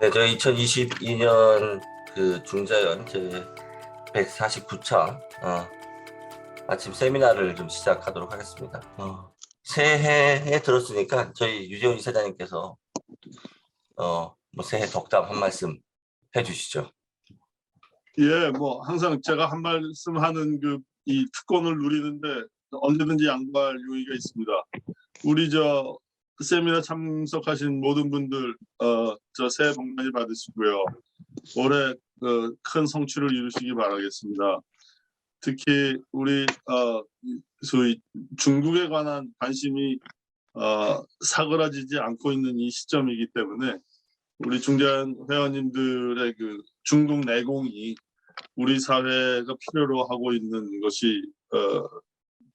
네, 저희 2022년 그 중자연 제 149차 아침 세미나를 좀 시작하도록 하겠습니다. 새해에 들었으니까 저희 유재훈 이사장님께서 뭐 새해 덕담 한 말씀 해주시죠. 예, 뭐 항상 제가 한 말씀 하는 이 특권을 누리는데 언제든지 양보할 용의가 있습니다. 우리 저 세미나 참석하신 모든 분들 저 새해 복 많이 받으시고요. 올해 큰 성취를 이루시기 바라겠습니다. 특히 우리 소위 중국에 관한 관심이 사그라지지 않고 있는 이 시점이기 때문에 우리 중재원 회원님들의 그 중국 내공이 우리 사회가 필요로 하고 있는 것이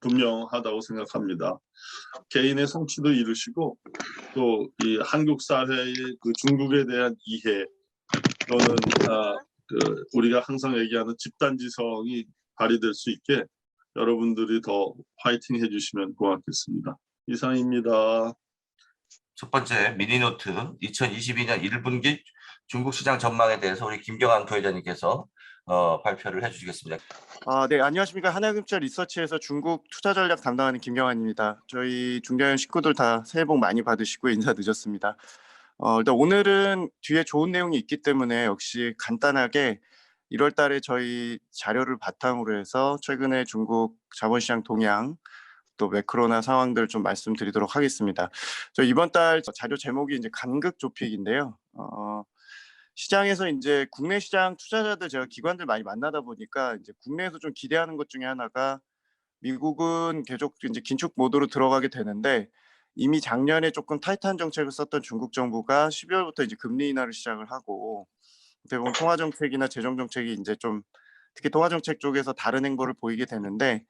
분명하다고 생각합니다. 개인의 성취도 이루시고 또 이 한국 사회의 그 중국에 대한 이해 또는 우리가 항상 얘기하는 집단지성이 발휘될 수 있게 여러분들이 더 파이팅 해주시면 고맙겠습니다. 이상입니다. 첫 번째 미니노트 2022년 1분기 중국 시장 전망에 대해서 우리 김경환 부회장님께서 발표를 해주시겠습니다. 네, 안녕하십니까. 하나금융 리서치에서 중국 투자 전략 담당하는 김경환입니다. 저희 중견 식구들 다 새해 복 많이 받으시고 인사 늦었습니다. 일단 오늘은 뒤에 좋은 내용이 있기 때문에 역시 간단하게 1월 달에 저희 자료를 바탕으로 해서 최근에 중국 자본시장 동향 또 매크로나 상황들 좀 말씀드리도록 하겠습니다. 저 이번 달 자료 제목이 이제 간극 좁히기인데요. 시장에서 이제 국내 시장 투자자들 제가 기관들 많이 만나다 보니까 이제 국내에서 좀 기대하는 것 중에 하나가 미국은 계속 이제 긴축 모드로 들어가게 되는데 이미 작년에 조금 타이트한 정책을 썼던 중국 정부가 12월부터 이제 금리 인하를 시작을 하고 대부분 통화 정책이나 재정 정책이 이제 좀 특히 통화 정책 쪽에서 다른 행보를 보이게 되는데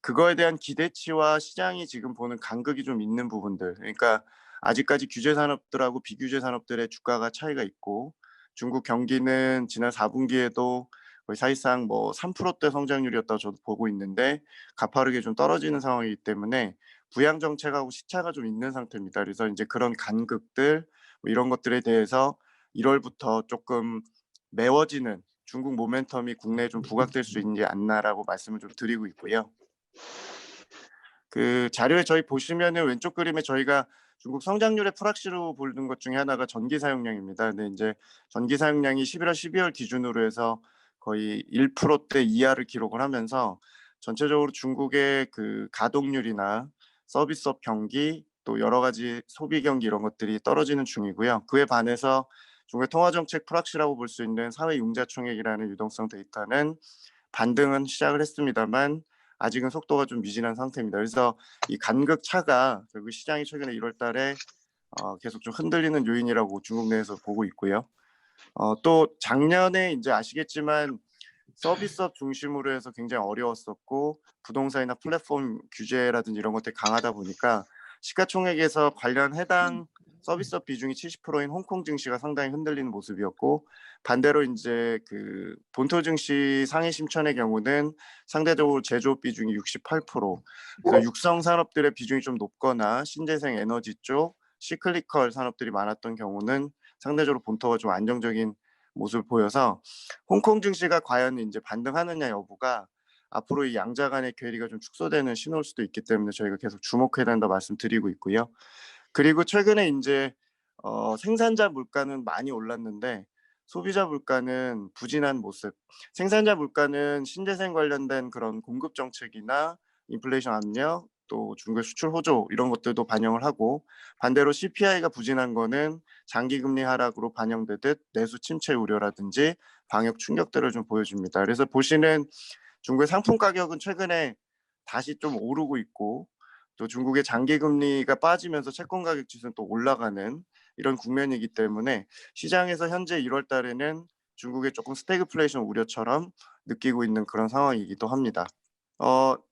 그거에 대한 기대치와 시장이 지금 보는 간극이 좀 있는 부분들. 그러니까 아직까지 규제 산업들하고 비규제 산업들의 주가가 차이가 있고 중국 경기는 지난 4분기에도 거의 사실상 뭐 3%대 성장률이었다고 저도 보고 있는데 가파르게 좀 떨어지는 상황이기 때문에 부양 정책하고 시차가 좀 있는 상태입니다. 그래서 이제 그런 간극들 뭐 이런 것들에 대해서 1월부터 조금 매워지는 중국 모멘텀이 국내에 좀 부각될 수 있지 않나라고 말씀을 좀 드리고 있고요. 그 자료에 저희 보시면은 왼쪽 그림에 저희가 중국 성장률의 프락시로 보는 것 중에 하나가 전기 사용량입니다. 근데 이제 전기 사용량이 11월, 12월 기준으로 해서 거의 1%대 이하를 기록을 하면서 전체적으로 중국의 그 가동률이나 서비스업 경기 또 여러 가지 소비 경기 이런 것들이 떨어지는 중이고요. 그에 반해서 중국의 통화정책 프락시라고 볼 수 있는 사회융자총액이라는 유동성 데이터는 반등은 시작을 했습니다만 아직은 속도가 좀 미진한 상태입니다. 그래서 이 간극 차가 결국 시장이 최근에 1월 달에 계속 좀 흔들리는 요인이라고 중국 내에서 보고 있고요. 또 작년에 이제 아시겠지만 서비스업 중심으로 해서 굉장히 어려웠었고 부동산이나 플랫폼 규제라든지 이런 것들이 강하다 보니까 시가총액에서 관련 해당 서비스업 비중이 70%인 홍콩 증시가 상당히 흔들리는 모습이었고 반대로 이제 그 본토 증시 상해 심천의 경우는 상대적으로 제조업 비중이 68%, 그래서 육성 산업들의 비중이 좀 높거나 신재생 에너지 쪽 시클리컬 산업들이 많았던 경우는 상대적으로 본토가 좀 안정적인 모습을 보여서 홍콩 증시가 과연 이제 반등하느냐 여부가 앞으로 이 양자 간의 괴리가 좀 축소되는 신호일 수도 있기 때문에 저희가 계속 주목해야 된다 말씀드리고 있고요. 그리고 최근에 이제 생산자 물가는 많이 올랐는데 소비자 물가는 부진한 모습. 생산자 물가는 신재생 관련된 그런 공급 정책이나 인플레이션 압력 또 중국의 수출 호조 이런 것들도 반영을 하고 반대로 CPI가 부진한 거는 장기 금리 하락으로 반영되듯 내수 침체 우려라든지 방역 충격들을 좀 보여줍니다. 그래서 보시는 중국의 상품 가격은 최근에 다시 좀 오르고 있고 또 중국의 장기 금리가 빠지면서 채권 가격 지수는 또 올라가는 이런 국면이기 때문에 시장에서 현재 1월 달에는 중국의 조금 스태그플레이션 우려처럼 느끼고 있는 그런 상황이기도 합니다.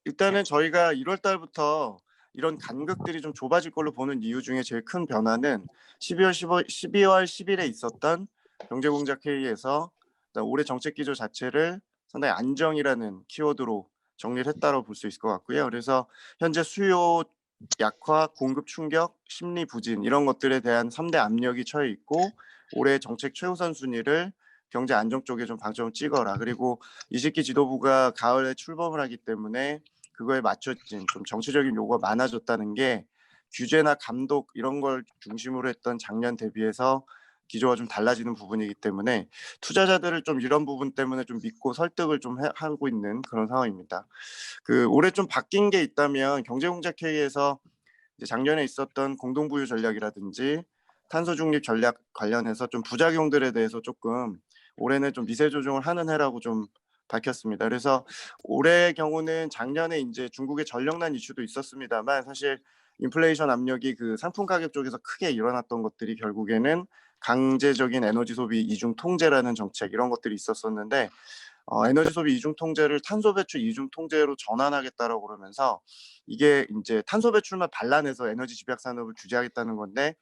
일단은 저희가 1월 달부터 이런 간극들이 좀 좁아질 걸로 보는 이유 중에 제일 큰 변화는 12월 10일에 있었던 경제공작 회의에서 올해 정책 기조 자체를 상당히 안정이라는 키워드로 정리를 했다고 볼 수 있을 것 같고요. 그래서 현재 수요 약화, 공급 충격, 심리 부진 이런 것들에 대한 3대 압력이 처해 있고 올해 정책 최우선 순위를 경제 안정 쪽에 좀 방점을 찍어라. 그리고 이식기 지도부가 가을에 출범을 하기 때문에 그거에 맞춰진 좀 정치적인 요구가 많아졌다는 게 규제나 감독 이런 걸 중심으로 했던 작년 대비해서 기조가 좀 달라지는 부분이기 때문에 투자자들을 좀 이런 부분 때문에 좀 믿고 설득을 좀 하고 있는 그런 상황입니다. 그 올해 좀 바뀐 게 있다면 경제공작회의에서 이제 작년에 있었던 공동부유 전략이라든지 탄소 중립 전략 관련해서 좀 부작용들에 대해서 조금 올해는 좀 미세 조정을 하는 해라고 좀 밝혔습니다. 그래서 올해의 경우는 작년에 이제 중국의 전력난 이슈도 있었습니다만 사실 인플레이션 압력이 그 상품 가격 쪽에서 크게 일어났던 것들이 결국에는 강제적인 에너지 소비 이중 통제라는 정책 이런 것들이 있었었는데 에너지 소비 이중 통제를 탄소 배출 이중 통제로 전환하겠다라고 그러면서 이게 이제 탄소 배출만 반환해서 에너지 집약 산업을 규제하겠다는 건데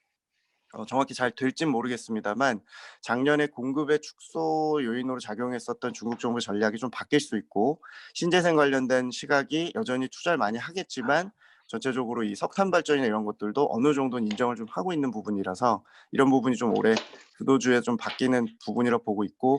정확히 잘 될진 모르겠습니다만 작년에 공급의 축소 요인으로 작용했었던 중국 정부 전략이 좀 바뀔 수 있고 신재생 관련된 시각이 여전히 투자를 많이 하겠지만 전체적으로 이 석탄 발전이나 이런 것들도 어느 정도는 인정을 좀 하고 있는 부분이라서 이런 부분이 좀 올해 주도주에 좀 바뀌는 부분이라 보고 있고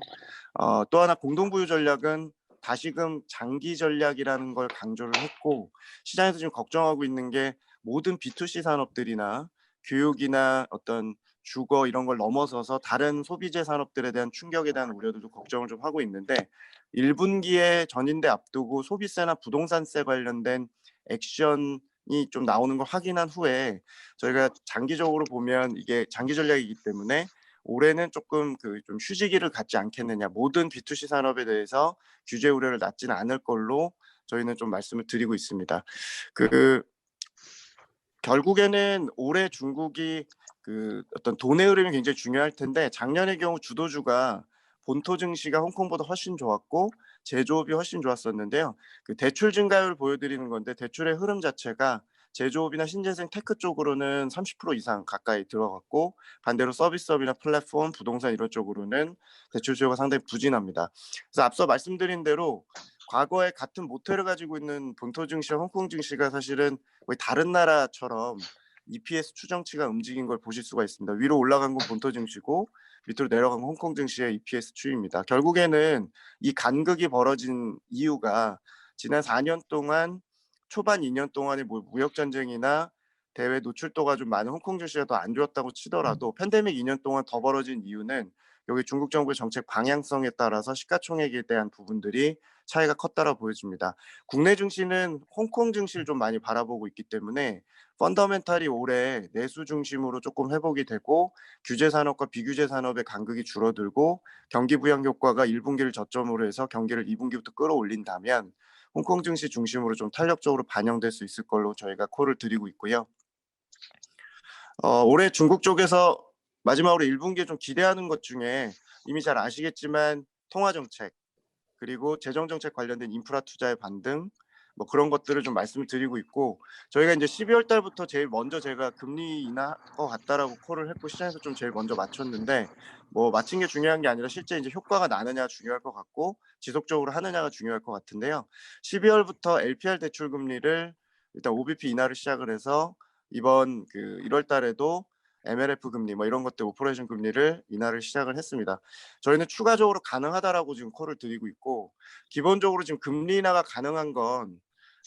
또 하나 공동부유 전략은 다시금 장기 전략이라는 걸 강조를 했고 시장에서 지금 걱정하고 있는 게 모든 B2C 산업들이나 교육이나 어떤 주거 이런 걸 넘어서서 다른 소비재 산업들에 대한 충격에 대한 우려들도 걱정을 좀 하고 있는데 1분기에 전인대 앞두고 소비세나 부동산세 관련된 액션이 좀 나오는 걸 확인한 후에 저희가 장기적으로 보면 이게 장기 전략이기 때문에 올해는 조금 그 좀 휴지기를 갖지 않겠느냐. 모든 B2C 산업에 대해서 규제 우려를 낮지는 않을 걸로 저희는 좀 말씀을 드리고 있습니다. 그 결국에는 올해 중국이 그 어떤 돈의 흐름이 굉장히 중요할 텐데 작년의 경우 주도주가 본토 증시가 홍콩보다 훨씬 좋았고 제조업이 훨씬 좋았었는데요. 그 대출 증가율 보여드리는 건데 대출의 흐름 자체가 제조업이나 신재생 테크 쪽으로는 30% 이상 가까이 들어갔고 반대로 서비스업이나 플랫폼, 부동산 이런 쪽으로는 대출 수요가 상당히 부진합니다. 그래서 앞서 말씀드린 대로 과거에 같은 모텔을 가지고 있는 본토 증시와 홍콩 증시가 사실은 거의 다른 나라처럼 EPS 추정치가 움직인 걸 보실 수가 있습니다. 위로 올라간 건 본토 증시고 밑으로 내려간 건 홍콩 증시의 EPS 추이입니다. 결국에는 이 간극이 벌어진 이유가 지난 4년 동안 초반 2년 동안의 뭐 무역 전쟁이나 대외 노출도가 좀 많은 홍콩 증시가 더 안 좋았다고 치더라도 팬데믹 2년 동안 더 벌어진 이유는 여기 중국 정부의 정책 방향성에 따라서 시가총액에 대한 부분들이 차이가 컸다라 보여집니다. 국내 증시는 홍콩 증시를 좀 많이 바라보고 있기 때문에 펀더멘탈이 올해 내수 중심으로 조금 회복이 되고 규제 산업과 비규제 산업의 간극이 줄어들고 경기 부양 효과가 1분기를 저점으로 해서 경기를 2분기부터 끌어올린다면 홍콩 증시 중심으로 좀 탄력적으로 반영될 수 있을 걸로 저희가 콜을 드리고 있고요. 올해 중국 쪽에서 마지막으로 1분기에 좀 기대하는 것 중에 이미 잘 아시겠지만 통화 정책 그리고 재정 정책 관련된 인프라 투자의 반등 뭐 그런 것들을 좀 말씀을 드리고 있고 저희가 이제 12월 달부터 제일 먼저 제가 금리 인하할 것 같다라고 콜을 했고 시장에서 좀 제일 먼저 맞췄는데 뭐 맞힌 게 중요한 게 아니라 실제 이제 효과가 나느냐가 중요할 것 같고 지속적으로 하느냐가 중요할 것 같은데요. 12월부터 LPR 대출 금리를 일단 OBP 인하를 시작을 해서 이번 그 1월 달에도 MLF 금리 뭐 이런 것들 오퍼레이션 금리를 인하를 시작을 했습니다. 저희는 추가적으로 가능하다라고 지금 콜을 드리고 있고 기본적으로 지금 금리 인하가 가능한 건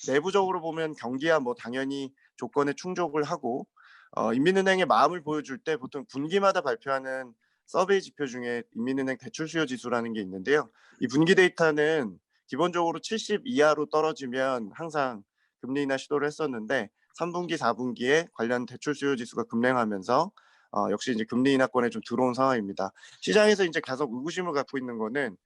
내부적으로 보면 경기야 뭐 당연히 조건에 충족을 하고 인민은행의 마음을 보여줄 때 보통 분기마다 발표하는 서베이 지표 중에 인민은행 대출 수요 지수라는 게 있는데요. 이 분기 데이터는 기본적으로 70 이하로 떨어지면 항상 금리 인하 시도를 했었는데 3분기, 4분기에 관련 대출 수요 지수가 급랭하면서 역시 이제 금리 인하권에 좀 들어온 상황입니다. 시장에서 이제 계속 의구심을 갖고 있는 거는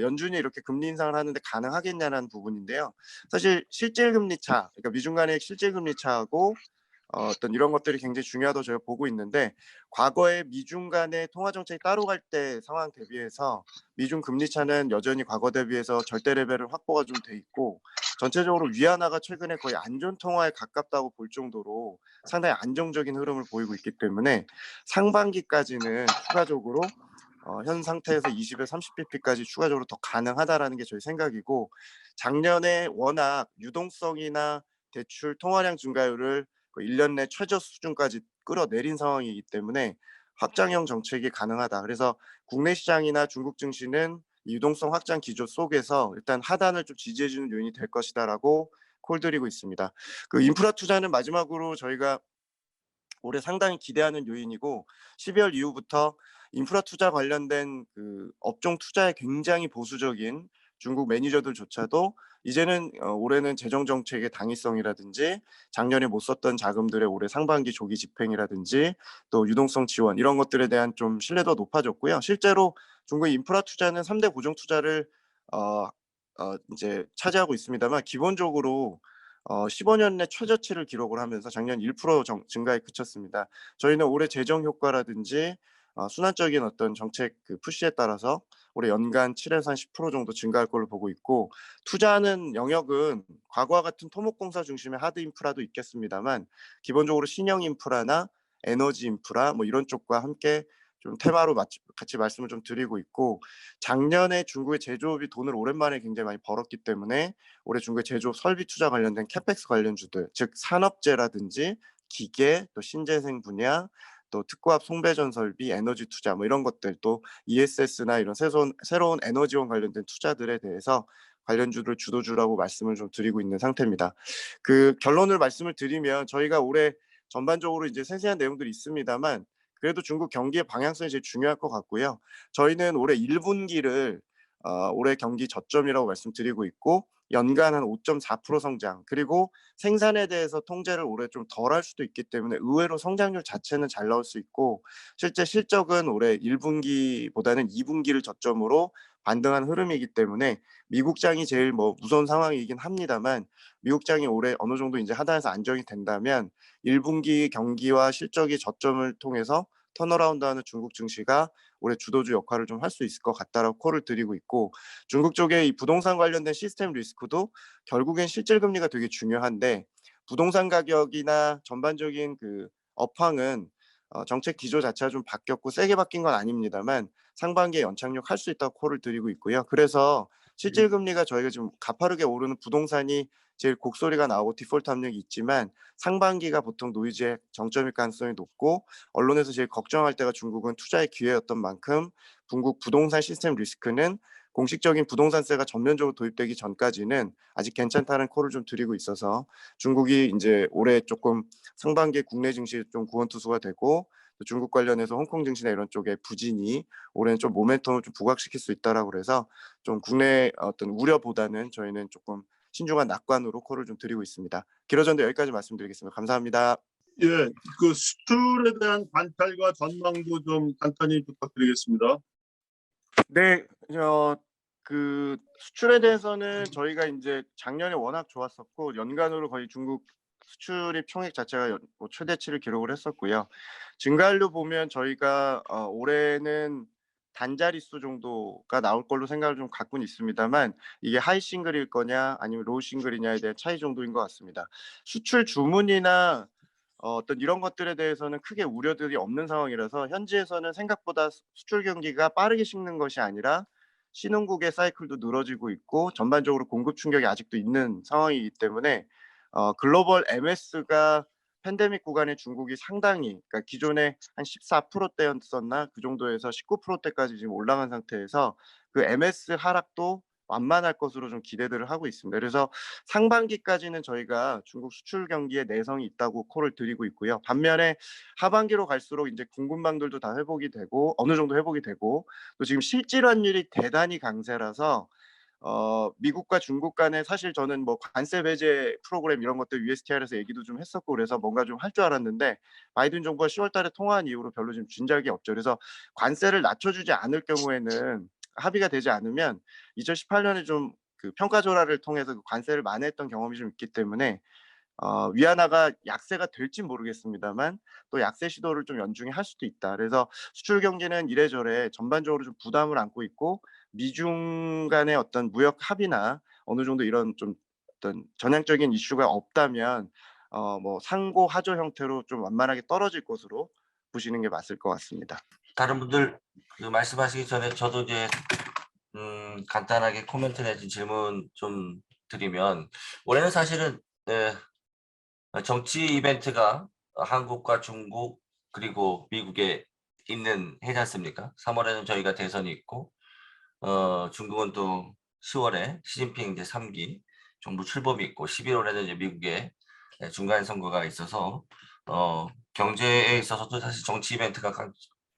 연준이 이렇게 금리 인상을 하는데 가능하겠냐라는 부분인데요. 사실 실질 금리 차, 그러니까 미중 간의 실질 금리 차하고 어떤 이런 것들이 굉장히 중요하다고 저희가 보고 있는데 과거에 미중 간의 통화 정책이 따로 갈 때 상황 대비해서 미중 금리 차는 여전히 과거 대비해서 절대 레벨을 확보가 좀 돼 있고 전체적으로 위안화가 최근에 거의 안전 통화에 가깝다고 볼 정도로 상당히 안정적인 흐름을 보이고 있기 때문에 상반기까지는 추가적으로 현 상태에서 20에 30bp까지 추가적으로 더 가능하다라는 게 저희 생각이고 작년에 워낙 유동성이나 대출 통화량 증가율을 1년 내 최저 수준까지 끌어내린 상황이기 때문에 확장형 정책이 가능하다. 그래서 국내 시장이나 중국 증시는 유동성 확장 기조 속에서 일단 하단을 좀 지지해주는 요인이 될 것이다라고 콜드리고 있습니다. 그 인프라 투자는 마지막으로 저희가 올해 상당히 기대하는 요인이고 12월 이후부터 인프라 투자 관련된 그 업종 투자에 굉장히 보수적인 중국 매니저들조차도 이제는 올해는 재정 정책의 당위성이라든지 작년에 못 썼던 자금들의 올해 상반기 조기 집행이라든지 또 유동성 지원 이런 것들에 대한 좀 신뢰도 높아졌고요. 실제로 중국 인프라 투자는 3대 고정 투자를 어, 이제 차지하고 있습니다만 기본적으로 15년 내 최저치를 기록을 하면서 작년 1% 증가에 그쳤습니다. 저희는 올해 재정 효과라든지 순환적인 어떤 정책 그 푸시에 따라서 올해 연간 7에서 한 10% 정도 증가할 걸로 보고 있고 투자하는 영역은 과거와 같은 토목공사 중심의 하드 인프라도 있겠습니다만 기본적으로 신형 인프라나 에너지 인프라 뭐 이런 쪽과 함께 좀 테마로 같이 말씀을 좀 드리고 있고 작년에 중국의 제조업이 돈을 오랜만에 굉장히 많이 벌었기 때문에 올해 중국의 제조업 설비 투자 관련된 캐펙스 관련주들 즉 산업재라든지 기계 또 신재생 분야 또 특고압 송배전 설비 에너지 투자 뭐 이런 것들 또 ESS나 이런 새로운 에너지원 관련된 투자들에 대해서 관련주를 주도주라고 말씀을 좀 드리고 있는 상태입니다. 그 결론을 말씀을 드리면 저희가 올해 전반적으로 이제 세세한 내용들이 있습니다만 그래도 중국 경기의 방향성이 제일 중요할 것 같고요. 저희는 올해 1분기를 올해 경기 저점이라고 말씀드리고 있고 연간 한 5.4% 성장 그리고 생산에 대해서 통제를 올해 좀 덜 할 수도 있기 때문에 의외로 성장률 자체는 잘 나올 수 있고 실제 실적은 올해 1분기보다는 2분기를 저점으로 반등한 흐름이기 때문에 미국장이 제일 뭐 무서운 상황이긴 합니다만 미국장이 올해 어느 정도 이제 하단에서 안정이 된다면 1분기 경기와 실적이 저점을 통해서 턴어라운드하는 중국 증시가 올해 주도주 역할을 좀 할 수 있을 것 같다라고 콜을 드리고 있고 중국 쪽에 이 부동산 관련된 시스템 리스크도 결국엔 실질 금리가 되게 중요한데 부동산 가격이나 전반적인 그 업황은 정책 기조 자체가 좀 바뀌었고 세게 바뀐 건 아닙니다만 상반기에 연착륙 할 수 있다고 콜을 드리고 있고요. 그래서 실질 금리가 저희가 지금 가파르게 오르는 부동산이 제일 곡소리가 나오고 디폴트 압력이 있지만 상반기가 보통 노이즈의 정점일 가능성이 높고 언론에서 제일 걱정할 때가 중국은 투자의 기회였던 만큼 중국 부동산 시스템 리스크는 공식적인 부동산세가 전면적으로 도입되기 전까지는 아직 괜찮다는 콜을 좀 드리고 있어서 중국이 이제 올해 조금 상반기에 국내 증시 좀 구원투수가 되고 또 중국 관련해서 홍콩 증시나 이런 쪽에 부진이 올해는 좀 모멘텀을 좀 부각시킬 수 있다라고 그래서 좀 국내 어떤 우려보다는 저희는 조금 신중한 낙관으로 콜을 좀 드리고 있습니다. 길어졌는데 여기까지 말씀드리겠습니다. 감사합니다. 예, 그 수출에 대한 관찰과 전망도 좀 간단히 부탁드리겠습니다. 네, 그 수출에 대해서는 저희가 이제 작년에 워낙 좋았었고 연간으로 거의 중국 수출입 총액 자체가 뭐 최대치를 기록을 했었고요. 증가율로 보면 저희가 올해는 단자릿수 정도가 나올 걸로 생각을 좀 갖고는 있습니다만 이게 하이 싱글일 거냐 아니면 로우 싱글이냐에 대한 차이 정도인 것 같습니다. 수출 주문이나 어떤 이런 것들에 대해서는 크게 우려들이 없는 상황이라서 현지에서는 생각보다 수출 경기가 빠르게 식는 것이 아니라 신흥국의 사이클도 늘어지고 있고 전반적으로 공급 충격이 아직도 있는 상황이기 때문에 글로벌 MS가 팬데믹 구간에 중국이 상당히 그러니까 기존에 한 14%대였었나 그 정도에서 19%대까지 지금 올라간 상태에서 그 MS 하락도 완만할 것으로 좀 기대들을 하고 있습니다. 그래서 상반기까지는 저희가 중국 수출 경기에 내성이 있다고 콜을 드리고 있고요. 반면에 하반기로 갈수록 이제 공급망들도 다 회복이 되고 어느 정도 회복이 되고 또 지금 실질환율이 대단히 강세라서 미국과 중국 간에 사실 저는 뭐 관세 배제 프로그램 이런 것들 USTR에서 얘기도 좀 했었고 그래서 뭔가 좀 할 줄 알았는데 바이든 정부가 10월 달에 통화한 이후로 별로 지금 진작이 없죠. 그래서 관세를 낮춰주지 않을 경우에는 합의가 되지 않으면 2018년에 좀 그 평가 조라를 통해서 그 관세를 만회했던 경험이 좀 있기 때문에 위안화가 약세가 될진 모르겠습니다만 또 약세 시도를 좀 연중에 할 수도 있다. 그래서 수출 경기는 이래저래 전반적으로 좀 부담을 안고 있고 미중 간의 어떤 무역 합의나 어느 정도 이런 좀 어떤 전향적인 이슈가 없다면 뭐 상고 하저 형태로 좀 완만하게 떨어질 것으로 보시는 게 맞을 것 같습니다. 다른 분들 그 말씀하시기 전에 저도 이제 간단하게 코멘트 내지 질문 좀 드리면 올해는 사실은 정치 이벤트가 한국과 중국 그리고 미국의 있는 해지 않습니까? 3월에는 저희가 대선이 있고 중국은 또 10월에 시진핑 이제 3기 정부 출범이 있고 11월에는 이제 미국의 중간 선거가 있어서 경제에 있어서도 사실 정치 이벤트가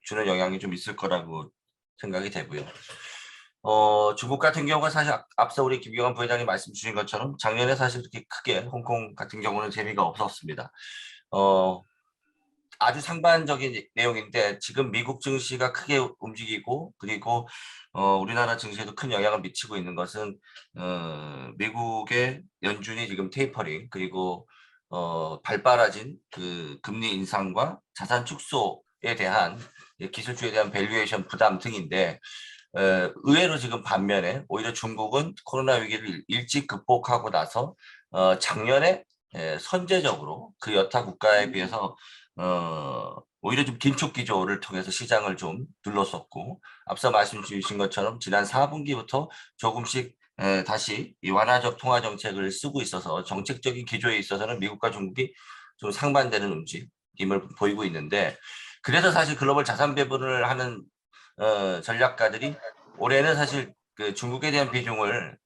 주는 영향이 좀 있을 거라고 생각이 되고요. 중국 같은 경우가 사실 앞서 우리 김경환 부회장님 말씀 주신 것처럼 작년에 사실 그렇게 크게 홍콩 같은 경우는 재미가 없었습니다. 아주 상반적인 내용인데 지금 미국 증시가 크게 움직이고 그리고 우리나라 증시에도 큰 영향을 미치고 있는 것은 미국의 연준이 지금 테이퍼링 그리고 발빠라진 그 금리 인상과 자산 축소에 대한 기술주에 대한 밸류에이션 부담 등인데 의외로 지금 반면에 오히려 중국은 코로나 위기를 일찍 극복하고 나서 작년에 선제적으로 그 여타 국가에 비해서 오히려 좀 긴축 기조를 통해서 시장을 좀 눌렀었고 앞서 말씀 주신 것처럼 지난 4분기부터 조금씩 다시 이 완화적 통화 정책을 쓰고 있어서 정책적인 기조에 있어서는 미국과 중국이 좀 상반되는 움직임을 보이고 있는데 그래서 사실 글로벌 자산 배분을 하는 전략가들이 올해는 사실 그 중국에 대한 비중을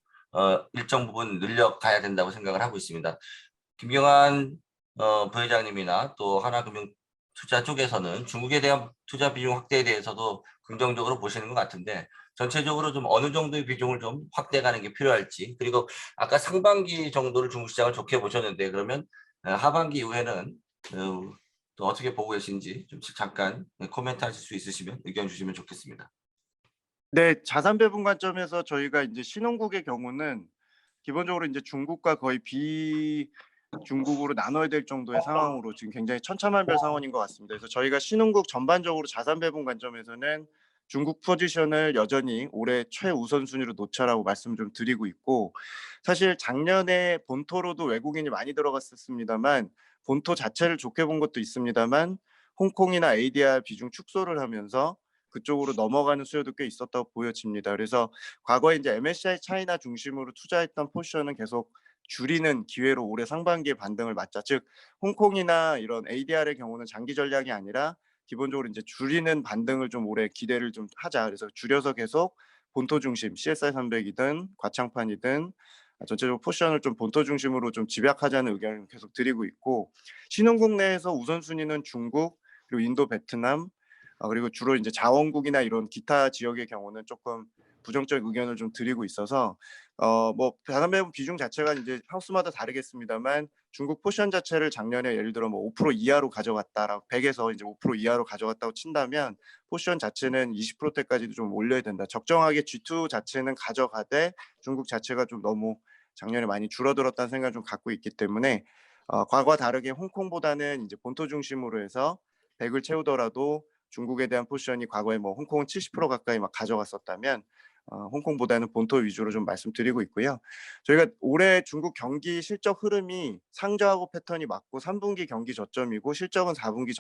일정 부분 늘려가야 된다고 생각을 하고 있습니다. 김경환 부회장님이나 또 하나금융투자 쪽에서는 중국에 대한 투자 비중 확대에 대해서도 긍정적으로 보시는 것 같은데 전체적으로 좀 어느 정도의 비중을 좀 확대가는 게 필요할지 그리고 아까 상반기 정도를 중국 시장을 좋게 보셨는데 그러면 하반기 이후에는 또 어떻게 보고 계신지 좀 잠깐 코멘트 하실 수 있으시면 의견 주시면 좋겠습니다. 네, 자산 배분 관점에서 저희가 이제 신흥국의 경우는 기본적으로 이제 중국과 거의 비중국으로 나눠야 될 정도의 상황으로 지금 굉장히 천차만별 상황인 것 같습니다. 그래서 저희가 신흥국 전반적으로 자산 배분 관점에서는 중국 포지션을 여전히 올해 최우선순위로 놓자라고 말씀 좀 드리고 있고 사실 작년에 본토로도 외국인이 많이 들어갔었습니다만 본토 자체를 좋게 본 것도 있습니다만 홍콩이나 ADR 비중 축소를 하면서 그쪽으로 넘어가는 수요도 꽤 있었다고 보여집니다. 그래서 과거에 이제 MSCI 차이나 중심으로 투자했던 포지션은 계속 줄이는 기회로 올해 상반기에 반등을 맞자. 즉 홍콩이나 이런 ADR의 경우는 장기 전략이 아니라 기본적으로 이제 줄이는 반등을 좀 올해 기대를 좀 하자. 그래서 줄여서 계속 본토 중심 CSI 300이든 과창판이든 전체적으로 포지션을 좀 본토 중심으로 좀 집약하자는 의견을 계속 드리고 있고 신흥국 내에서 우선순위는 중국 그리고 인도, 베트남 그리고 주로 이제 자원국이나 이런 기타 지역의 경우는 조금 부정적 의견을 좀 드리고 있어서 뭐 자산 배분 비중 자체가 이제 하우스마다 다르겠습니다만 중국 포지션 자체를 작년에 예를 들어 뭐 5% 이하로 가져갔다라고 100에서 이제 5% 이하로 가져갔다고 친다면 포지션 자체는 20%대까지도 좀 올려야 된다. 적정하게 G2 자체는 가져가되 중국 자체가 좀 너무 작년에 많이 줄어들었다는 생각을 좀 갖고 있기 때문에 과거와 다르게 홍콩보다는 이제 본토 중심으로 해서 100을 채우더라도 중국에 대한 포지션이 과거에 뭐 홍콩은 70% 가까이 막 가져갔었다면 홍콩보다는 본토 위주로 좀 말씀드리고 있고요. 저희가 올해 중국 경기 실적 흐름이 상저하고 패턴이 맞고 3분기 경기 저점이고 실적은 4분기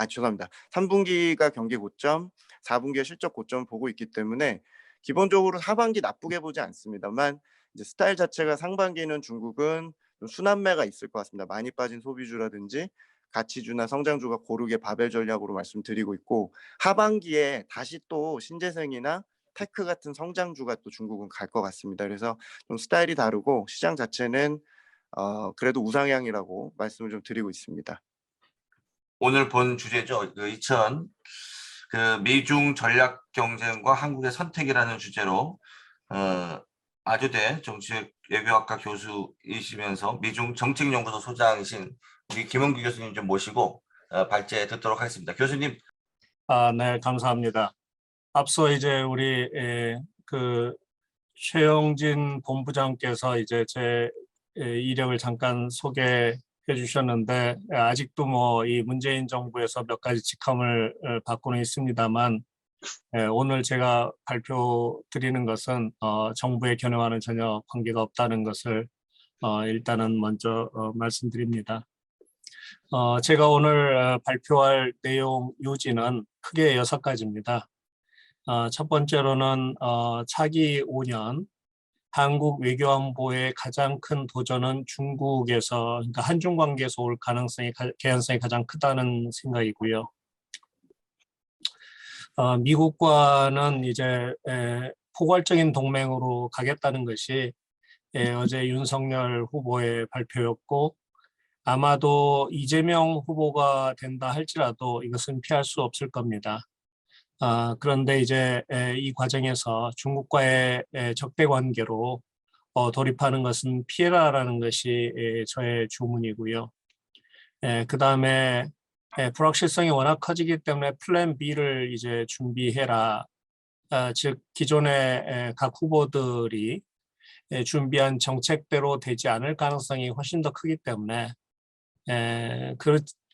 죄송합니다. 3분기가 경기 고점, 4분기가 실적 고점 보고 있기 때문에 기본적으로 하반기 나쁘게 보지 않습니다만 이제 스타일 자체가 상반기는 중국은 좀 순환매가 있을 것 같습니다. 많이 빠진 소비주라든지 가치주나 성장주가 고르게 바벨 전략으로 말씀드리고 있고 하반기에 다시 또 신재생이나 테크 같은 성장주가 또 중국은 갈 것 같습니다. 그래서 좀 스타일이 다르고 시장 자체는 그래도 우상향이라고 말씀을 좀 드리고 있습니다. 오늘 본 주제죠. 그 미중 전략 경쟁과 한국의 선택이라는 주제로 아주대 정치외교학과 교수이시면서 미중 정책연구소 소장이신 우리 김은규 교수님 좀 모시고 발제 듣도록 하겠습니다. 교수님. 네, 감사합니다. 앞서 이제 우리 그 최영진 본부장께서 이제 제 이력을 잠깐 소개해 주셨는데 아직도 뭐 이 문재인 정부에서 몇 가지 직함을 받고는 있습니다만 오늘 제가 발표 드리는 것은 정부의 견해와는 전혀 관계가 없다는 것을 일단은 먼저 말씀드립니다. 제가 오늘 발표할 내용 요지는 크게 6가지입니다. 첫 번째로는 차기 5년 한국 외교안보의 가장 큰 도전은 중국에서, 그러니까 한중 관계에서 올 개연성이 가장 크다는 생각이고요. 미국과는 이제 포괄적인 동맹으로 가겠다는 것이 어제 윤석열 후보의 발표였고, 아마도 이재명 후보가 된다 할지라도 이것은 피할 수 없을 겁니다. 그런데 이제 이 과정에서 중국과의 적대 관계로 돌입하는 것은 피해라라는 것이 저의 주문이고요. 그 다음에 불확실성이 워낙 커지기 때문에 플랜 B를 이제 준비해라. 즉 기존의 각 후보들이 준비한 정책대로 되지 않을 가능성이 훨씬 더 크기 때문에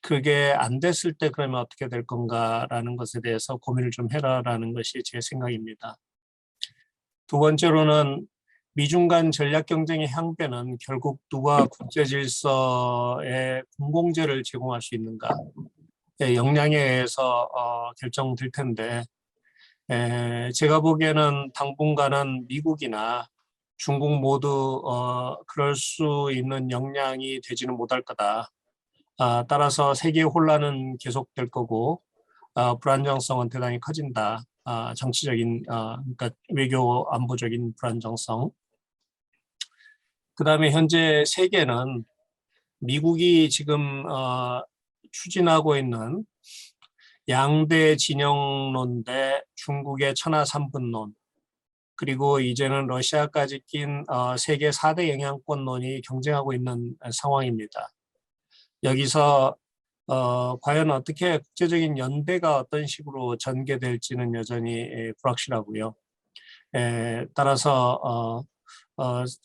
그게 안 됐을 때 그러면 어떻게 될 건가라는 것에 대해서 고민을 좀 해라라는 것이 제 생각입니다. 두 번째로는 미중 간 전략 경쟁의 향배는 결국 누가 국제 질서에 공공재를 제공할 수 있는가 역량에 의해서 결정될 텐데, 제가 보기에는 당분간은 미국이나 중국 모두 그럴 수 있는 역량이 되지는 못할 거다. 따라서 세계 혼란은 계속될 거고 불안정성은 대단히 커진다. 정치적인 그러니까 외교 안보적인 불안정성. 그다음에 현재 세계는 미국이 지금 추진하고 있는 양대 진영론 대 중국의 천하삼분론, 그리고 이제는 러시아까지 낀 세계 4대 영향권론이 경쟁하고 있는 상황입니다. 여기서 과연 어떻게 국제적인 연대가 어떤 식으로 전개될지는 여전히 불확실하고요. 따라서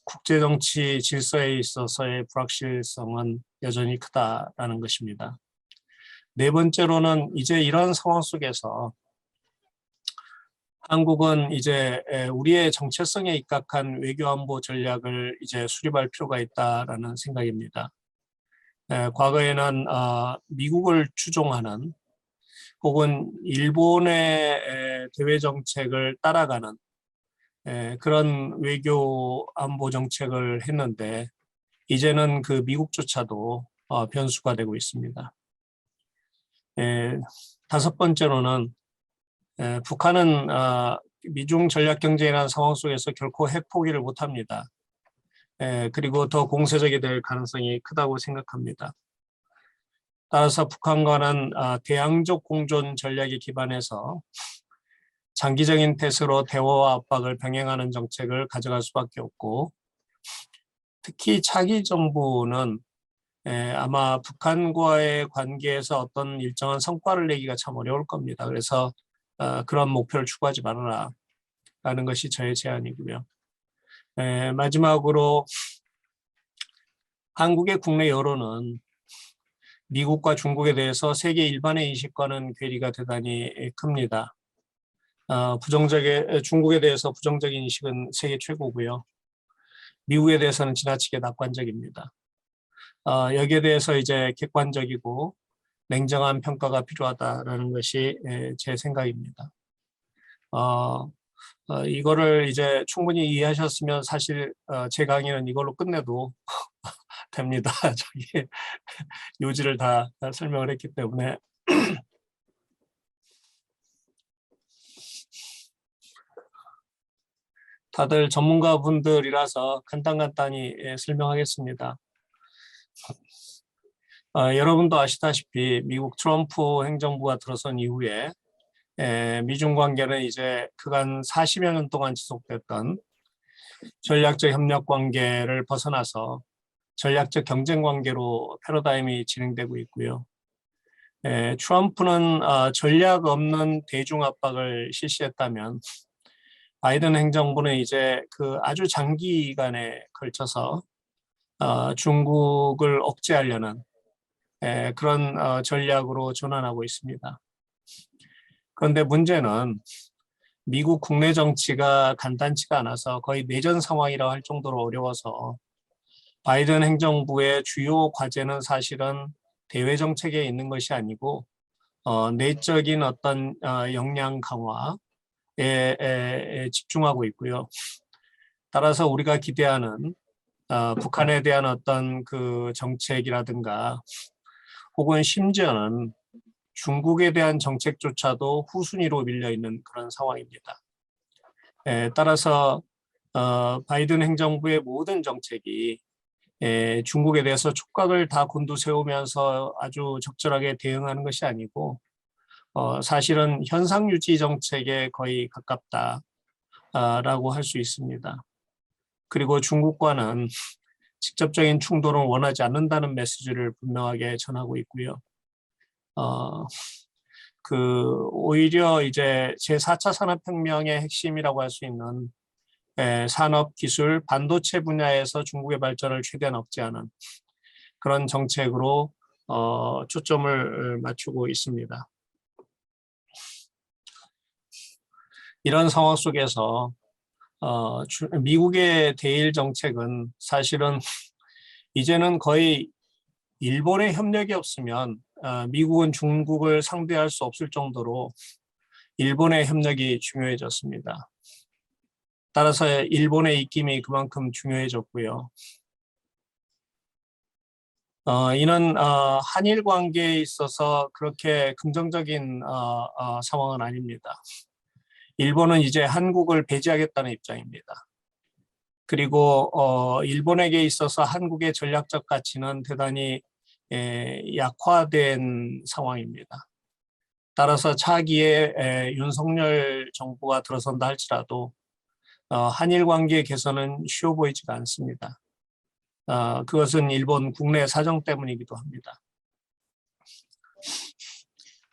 국제정치 질서에 있어서의 불확실성은 여전히 크다라는 것입니다. 네 번째로는 이제 이런 상황 속에서 한국은 이제 우리의 정체성에 입각한 외교안보 전략을 이제 수립할 필요가 있다라는 생각입니다. 과거에는 미국을 추종하는 혹은 일본의 대외 정책을 따라가는 그런 외교 안보 정책을 했는데, 이제는 그 미국조차도 변수가 되고 있습니다. 다섯 번째로는 북한은 미중 전략 경쟁이라는 상황 속에서 결코 핵 포기를 못합니다. 그리고 더 공세적이 될 가능성이 크다고 생각합니다. 따라서 북한과는 대양적 공존 전략에 기반해서 장기적인 태세로 대화와 압박을 병행하는 정책을 가져갈 수밖에 없고, 특히 차기 정부는 아마 북한과의 관계에서 어떤 일정한 성과를 내기가 참 어려울 겁니다. 그래서 그런 목표를 추구하지 말아라 라는 것이 저의 제안이고요. 마지막으로 한국의 국내 여론은 미국과 중국에 대해서 세계 일반의 인식과는 괴리가 대단히 큽니다. 중국에 대해서 부정적인 인식은 세계 최고고요. 미국에 대해서는 지나치게 낙관적입니다. 여기에 대해서 이제 객관적이고 냉정한 평가가 필요하다라는 것이 제 생각입니다. 이거를 이제 충분히 이해하셨으면 사실 제 강의는 이걸로 끝내도 됩니다. 저기 요지를 다 설명을 했기 때문에. 다들 전문가분들이라서 간단히 설명하겠습니다. 여러분도 아시다시피 미국 트럼프 행정부가 들어선 이후에 미중 관계는 이제 그간 40여 년 동안 지속됐던 전략적 협력 관계를 벗어나서 전략적 경쟁 관계로 패러다임이 진행되고 있고요. 트럼프는 전략 없는 대중 압박을 실시했다면, 바이든 행정부는 이제 그 아주 장기간에 걸쳐서 중국을 억제하려는 그런 전략으로 전환하고 있습니다. 그런데 문제는 미국 국내 정치가 간단치가 않아서 거의 내전 상황이라고 할 정도로 어려워서 바이든 행정부의 주요 과제는 사실은 대외 정책에 있는 것이 아니고 내적인 어떤 역량 강화에 집중하고 있고요. 따라서 우리가 기대하는 북한에 대한 어떤 그 정책이라든가 혹은 심지어는 중국에 대한 정책조차도 후순위로 밀려 있는 그런 상황입니다. 따라서 바이든 행정부의 모든 정책이 중국에 대해서 촉각을 다 곤두세우면서 아주 적절하게 대응하는 것이 아니고 사실은 현상 유지 정책에 거의 가깝다라고 할 수 있습니다. 그리고 중국과는 직접적인 충돌을 원하지 않는다는 메시지를 분명하게 전하고 있고요. 오히려 이제 제4차 산업혁명의 핵심이라고 할 수 있는 산업, 기술, 반도체 분야에서 중국의 발전을 최대한 억제하는 그런 정책으로 초점을 맞추고 있습니다. 이런 상황 속에서 미국의 대일 정책은 사실은 이제는 거의 일본의 협력이 없으면 미국은 중국을 상대할 수 없을 정도로 일본의 협력이 중요해졌습니다. 따라서 일본의 입김이 그만큼 중요해졌고요. 이는 한일 관계에 있어서 그렇게 긍정적인 상황은 아닙니다. 일본은 이제 한국을 배제하겠다는 입장입니다. 그리고 일본에게 있어서 한국의 전략적 가치는 대단히 약화된 상황입니다. 따라서 차기에 윤석열 정부가 들어선다 할지라도 한일 관계 개선은 쉬워 보이지가 않습니다. 그것은 일본 국내 사정 때문이기도 합니다.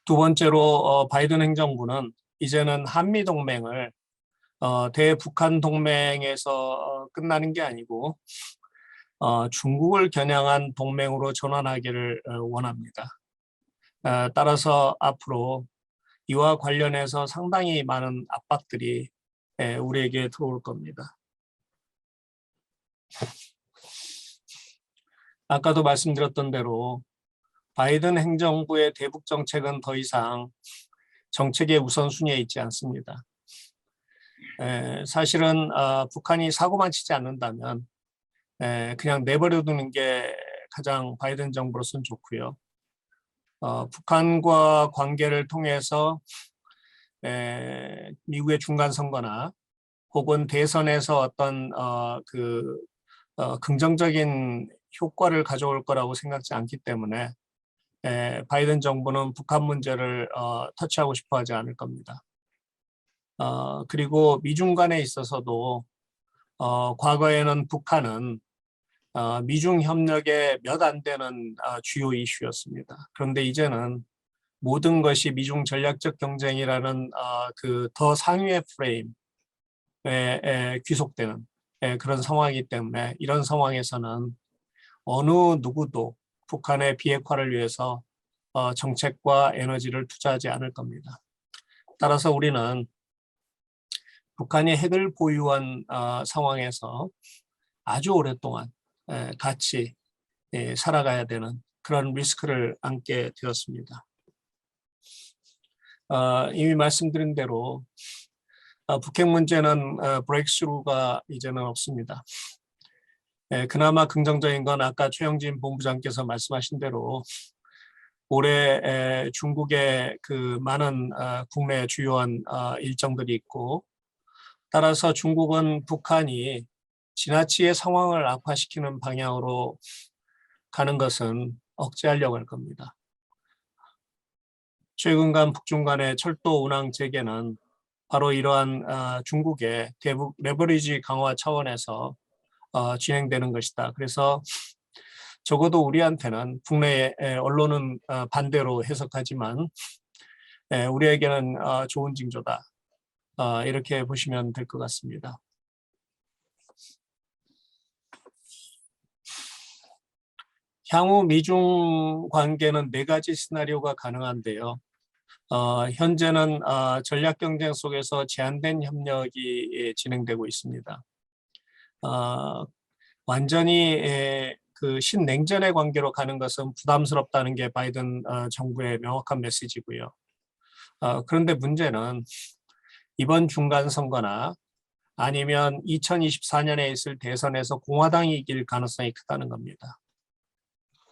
두 번째로 바이든 행정부는 이제는 한미 동맹을 대북한 동맹에서 끝나는 게 아니고 중국을 겨냥한 동맹으로 전환하기를 원합니다. 따라서 앞으로 이와 관련해서 상당히 많은 압박들이 우리에게 들어올 겁니다. 아까도 말씀드렸던 대로 바이든 행정부의 대북 정책은 더 이상 정책의 우선순위에 있지 않습니다. 사실은 북한이 사고만 치지 않는다면 그냥 내버려 두는 게 가장 바이든 정부로서는 좋고요. 북한과 관계를 통해서 미국의 중간 선거나 혹은 대선에서 어떤 긍정적인 효과를 가져올 거라고 생각지 않기 때문에 바이든 정부는 북한 문제를 터치하고 싶어 하지 않을 겁니다. 그리고 미중 간에 있어서도 과거에는 북한은 미중 협력의 몇 안 되는 주요 이슈였습니다. 그런데 이제는 모든 것이 미중 전략적 경쟁이라는 그 더 상위의 프레임에 귀속되는 그런 상황이기 때문에 이런 상황에서는 어느 누구도 북한의 비핵화를 위해서 정책과 에너지를 투자하지 않을 겁니다. 따라서 우리는 북한이 핵을 보유한 상황에서 아주 오랫동안 같이 살아가야 되는 그런 리스크를 안게 되었습니다. 이미 말씀드린 대로 북핵 문제는 브레이크스루가 이제는 없습니다. 그나마 긍정적인 건 아까 최영진 본부장께서 말씀하신 대로 올해 중국의 그 많은 국내 주요한 일정들이 있고 따라서 중국은 북한이 지나치게 상황을 악화시키는 방향으로 가는 것은 억제하려고 할 겁니다. 최근간 북중 간의 철도 운항 재개는 바로 이러한 중국의 대북 레버리지 강화 차원에서 진행되는 것이다. 그래서 적어도 우리한테는 국내 언론은 반대로 해석하지만 우리에게는 좋은 징조다. 이렇게 보시면 될 것 같습니다. 향후 미중 관계는 4가지 시나리오가 가능한데요. 현재는 전략 경쟁 속에서 제한된 협력이 진행되고 있습니다. 완전히 그 신냉전의 관계로 가는 것은 부담스럽다는 게 바이든 정부의 명확한 메시지고요. 그런데 문제는 이번 중간 선거나 아니면 2024년에 있을 대선에서 공화당이 이길 가능성이 크다는 겁니다.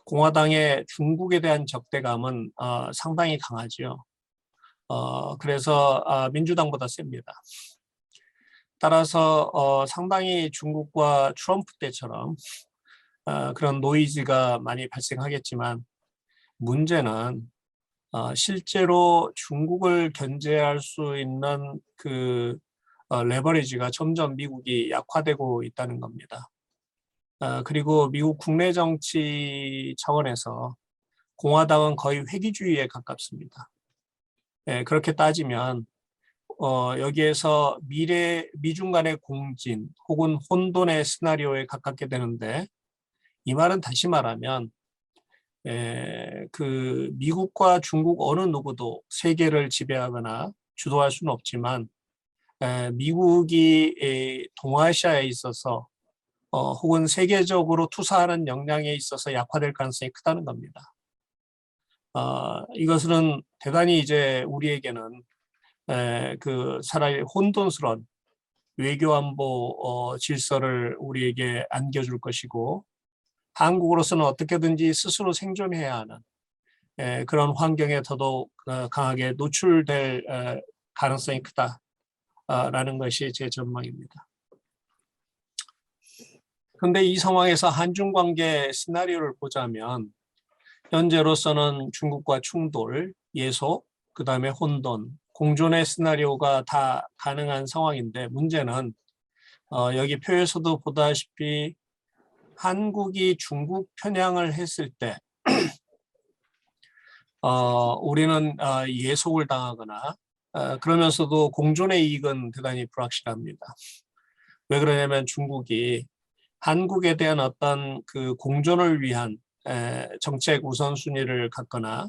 공화당의 중국에 대한 적대감은 상당히 강하죠. 그래서 민주당보다 셉니다. 따라서 상당히 중국과 트럼프 때처럼 그런 노이즈가 많이 발생하겠지만 문제는 실제로 중국을 견제할 수 있는 그 레버리지가 점점 미국이 약화되고 있다는 겁니다. 그리고 미국 국내 정치 차원에서 공화당은 거의 회귀주의에 가깝습니다. 그렇게 따지면 여기에서 미중 간의 공진 혹은 혼돈의 시나리오에 가깝게 되는데, 이 말은 다시 말하면 그 미국과 중국 어느 누구도 세계를 지배하거나 주도할 수는 없지만 미국이 동아시아에 있어서 혹은 세계적으로 투사하는 역량에 있어서 약화될 가능성이 크다는 겁니다. 이것은 대단히 이제 우리에게는 그 차라리 혼돈스러운 외교안보 질서를 우리에게 안겨줄 것이고, 한국으로서는 어떻게든지 스스로 생존해야 하는 그런 환경에 더더욱 강하게 노출될 가능성이 크다라는 것이 제 전망입니다. 그런데 이 상황에서 한중 관계 시나리오를 보자면 현재로서는 중국과 충돌, 예속, 그 다음에 혼돈, 공존의 시나리오가 다 가능한 상황인데, 문제는 여기 표에서도 보다시피 한국이 중국 편향을 했을 때 우리는 예속을 당하거나 그러면서도 공존의 이익은 대단히 불확실합니다. 왜 그러냐면 중국이 한국에 대한 어떤 그 공존을 위한 정책 우선순위를 갖거나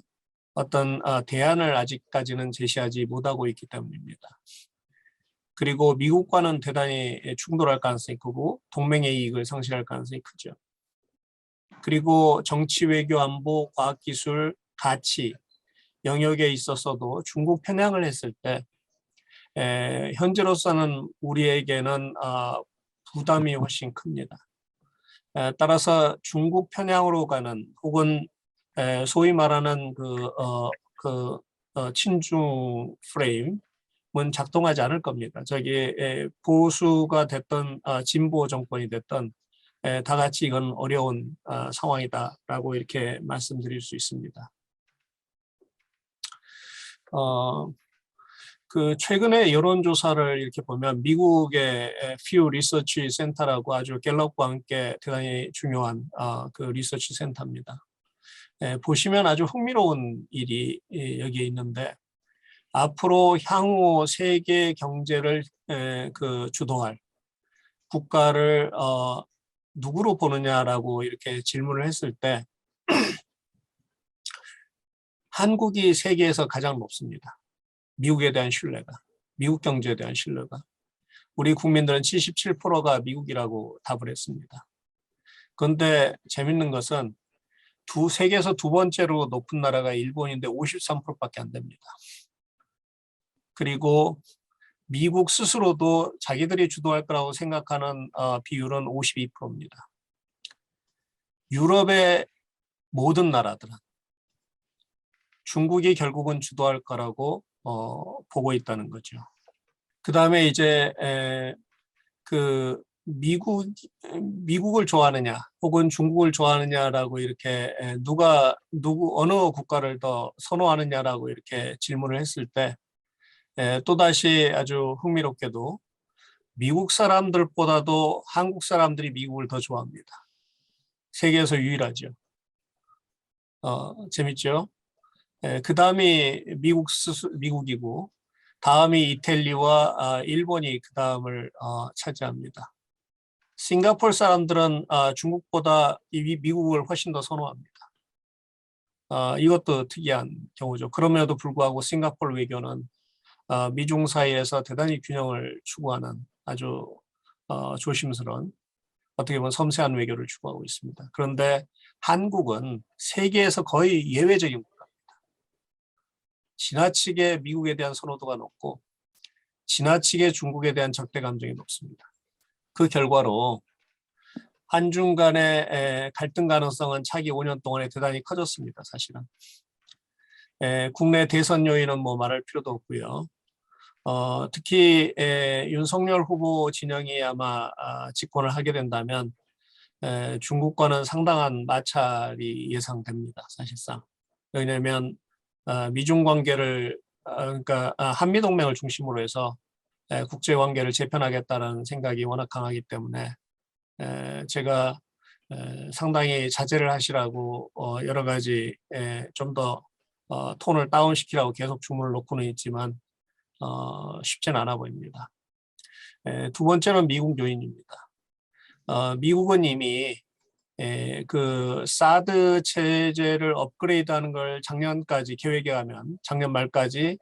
어떤 대안을 아직까지는 제시하지 못하고 있기 때문입니다. 그리고 미국과는 대단히 충돌할 가능성이 크고 동맹의 이익을 상실할 가능성이 크죠. 그리고 정치, 외교, 안보, 과학기술, 가치 영역에 있어서도 중국 편향을 했을 때 현재로서는 우리에게는 부담이 훨씬 큽니다. 따라서 중국 편향으로 가는 혹은 소위 말하는 친중 프레임은 작동하지 않을 겁니다. 저기 보수가 됐던 진보 정권이 됐던 다 같이 이건 어려운 상황이다라고 이렇게 말씀드릴 수 있습니다. 그 최근에 여론조사를 이렇게 보면 미국의 퓨 리서치 센터라고 아주 갤럽과 함께 대단히 중요한 그 리서치 센터입니다. 보시면 아주 흥미로운 일이 여기에 있는데, 앞으로 향후 세계 경제를 그 주도할 국가를 누구로 보느냐라고 이렇게 질문을 했을 때 한국이 세계에서 가장 높습니다. 미국에 대한 신뢰가, 미국 경제에 대한 신뢰가. 우리 국민들은 77%가 미국이라고 답을 했습니다. 그런데 재밌는 것은 세계에서 두 번째로 높은 나라가 일본인데 53%밖에 안 됩니다. 그리고 미국 스스로도 자기들이 주도할 거라고 생각하는 비율은 52%입니다. 유럽의 모든 나라들은 중국이 결국은 주도할 거라고 보고 있다는 거죠. 그 다음에 이제 그 미국을 좋아하느냐 혹은 중국을 좋아하느냐라고 이렇게 어느 국가를 더 선호하느냐라고 이렇게 질문을 했을 때 또다시 아주 흥미롭게도 미국 사람들보다도 한국 사람들이 미국을 더 좋아합니다. 세계에서 유일하죠. 재밌죠? 그 다음이 미국이고, 다음이 이탈리아와 일본이 그 다음을 차지합니다. 싱가포르 사람들은 중국보다 미국을 훨씬 더 선호합니다. 이것도 특이한 경우죠. 그럼에도 불구하고 싱가포르 외교는 미중 사이에서 대단히 균형을 추구하는 아주 조심스러운, 어떻게 보면 섬세한 외교를 추구하고 있습니다. 그런데 한국은 세계에서 거의 예외적인 국가입니다. 지나치게 미국에 대한 선호도가 높고 지나치게 중국에 대한 적대 감정이 높습니다. 그 결과로 한중 간의 갈등 가능성은 차기 5년 동안에 대단히 커졌습니다. 사실은. 국내 대선 요인은 뭐 말할 필요도 없고요. 특히 윤석열 후보 진영이 아마 집권을 하게 된다면 중국과는 상당한 마찰이 예상됩니다. 사실상. 왜냐하면 미중 관계를 그러니까 한미 동맹을 중심으로 해서 국제 관계를 재편하겠다는 생각이 워낙 강하기 때문에 제가 상당히 자제를 하시라고 여러 가지 좀 더 톤을 다운시키라고 계속 주문을 놓고는 있지만 쉽지는 않아 보입니다. 두 번째는 미국 요인입니다. 미국은 이미 그 사드 체제를 업그레이드하는 걸 작년까지 계획에 하면 작년 말까지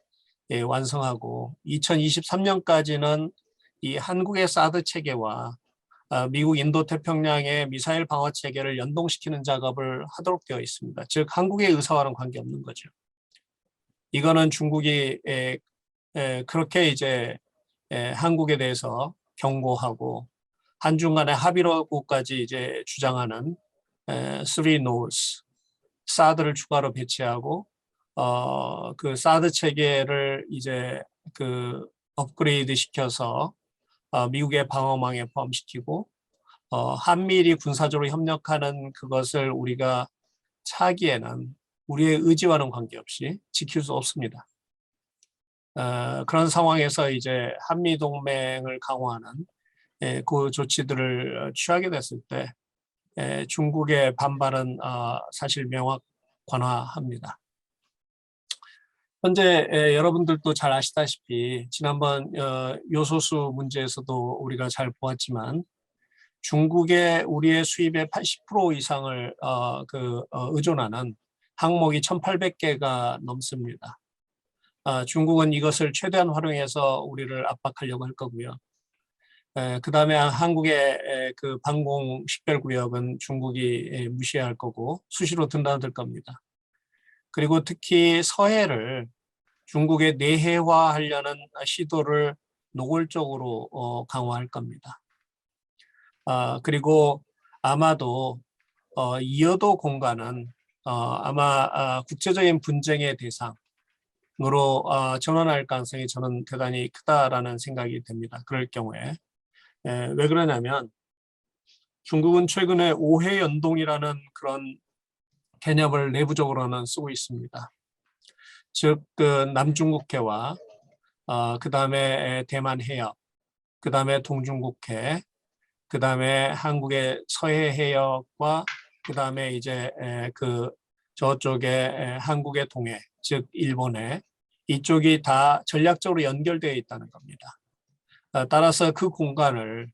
완성하고 2023년까지는 이 한국의 사드 체계와 미국 인도 태평양의 미사일 방어 체계를 연동시키는 작업을 하도록 되어 있습니다. 즉 한국의 의사와는 관계없는 거죠. 이거는 중국이 그렇게 이제 한국에 대해서 경고하고 한중 간의 합의로까지 이제 주장하는 Three No's, 사드를 추가로 배치하고 그 사드 체계를 이제 그 업그레이드 시켜서 미국의 방어망에 포함시키고 한미일이 군사적으로 협력하는 그것을 우리가 차기에는 우리의 의지와는 관계없이 지킬 수 없습니다. 그런 상황에서 이제 한미 동맹을 강화하는 그 조치들을 취하게 됐을 때 중국의 반발은 사실 명확관화합니다. 현재 여러분들도 잘 아시다시피 지난번 요소수 문제에서도 우리가 잘 보았지만 중국의 우리의 수입의 80% 이상을 의존하는 항목이 1,800개가 넘습니다. 중국은 이것을 최대한 활용해서 우리를 압박하려고 할 거고요. 그 다음에 한국의 그 방공 식별구역은 중국이 무시할 거고 수시로 드나들 겁니다. 그리고 특히 서해를 중국의 내해화하려는 시도를 노골적으로 강화할 겁니다. 그리고 아마도 이어도 공간은 아마 국제적인 분쟁의 대상으로 전환할 가능성이 저는 대단히 크다라는 생각이 듭니다. 그럴 경우에 왜 그러냐면 중국은 최근에 오해 연동이라는 그런 개념을 내부적으로는 쓰고 있습니다. 즉, 그 남중국해와 그 다음에 대만 해협, 그 다음에 동중국해, 그 다음에 한국의 서해 해역과 그 다음에 이제 그 저쪽에 한국의 동해, 즉 일본해 이쪽이 다 전략적으로 연결되어 있다는 겁니다. 따라서 그 공간을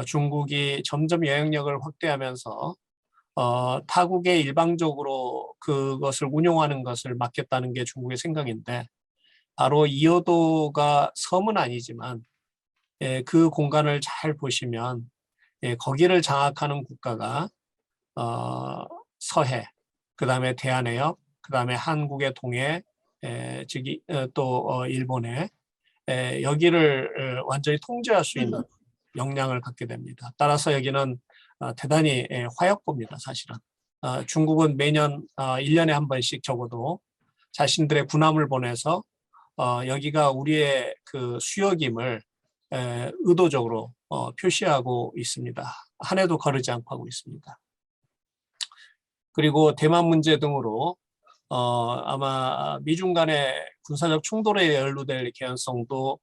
중국이 점점 영향력을 확대하면서 타국에 일방적으로 그것을 운용하는 것을 막겠다는 게 중국의 생각인데 바로 이어도가 섬은 아니지만 그 공간을 잘 보시면 거기를 장악하는 국가가 서해, 그 다음에 대한해협, 그 다음에 한국의 동해, 즉 또 일본해 여기를 완전히 통제할 수 있는 역량을 갖게 됩니다. 따라서 여기는 대단히 화약고입니다. 사실은. 중국은 매년 1년에 한 번씩 적어도 자신들의 군함을 보내서 여기가 우리의 그 수역임을 의도적으로 표시하고 있습니다. 한 해도 거르지 않고 하고 있습니다. 그리고 대만 문제 등으로 아마 미중 간의 군사적 충돌에 연루될 개연성도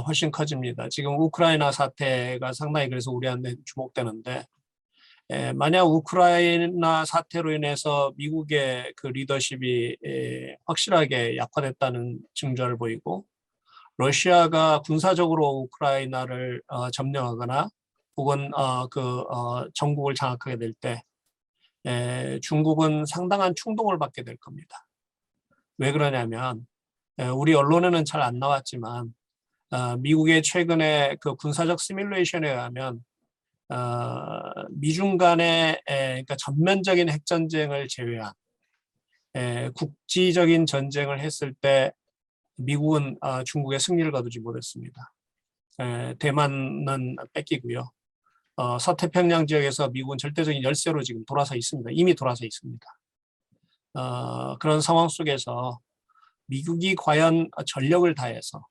훨씬 커집니다. 지금 우크라이나 사태가 상당히 그래서 우리한테 주목되는데 만약 우크라이나 사태로 인해서 미국의 그 리더십이 확실하게 약화됐다는 증조를 보이고 러시아가 군사적으로 우크라이나를 점령하거나 혹은 전국을 장악하게 될 때 중국은 상당한 충동을 받게 될 겁니다. 왜 그러냐면 우리 언론에는 잘 안 나왔지만 미국의 최근에 그 군사적 시뮬레이션에 의하면 미중 간의 그러니까 전면적인 핵전쟁을 제외한 국지적인 전쟁을 했을 때 미국은 중국의 승리를 거두지 못했습니다. 대만은 뺏기고요. 서태평양 지역에서 미국은 절대적인 열세로 지금 돌아서 있습니다. 이미 돌아서 있습니다. 그런 상황 속에서 미국이 과연 전력을 다해서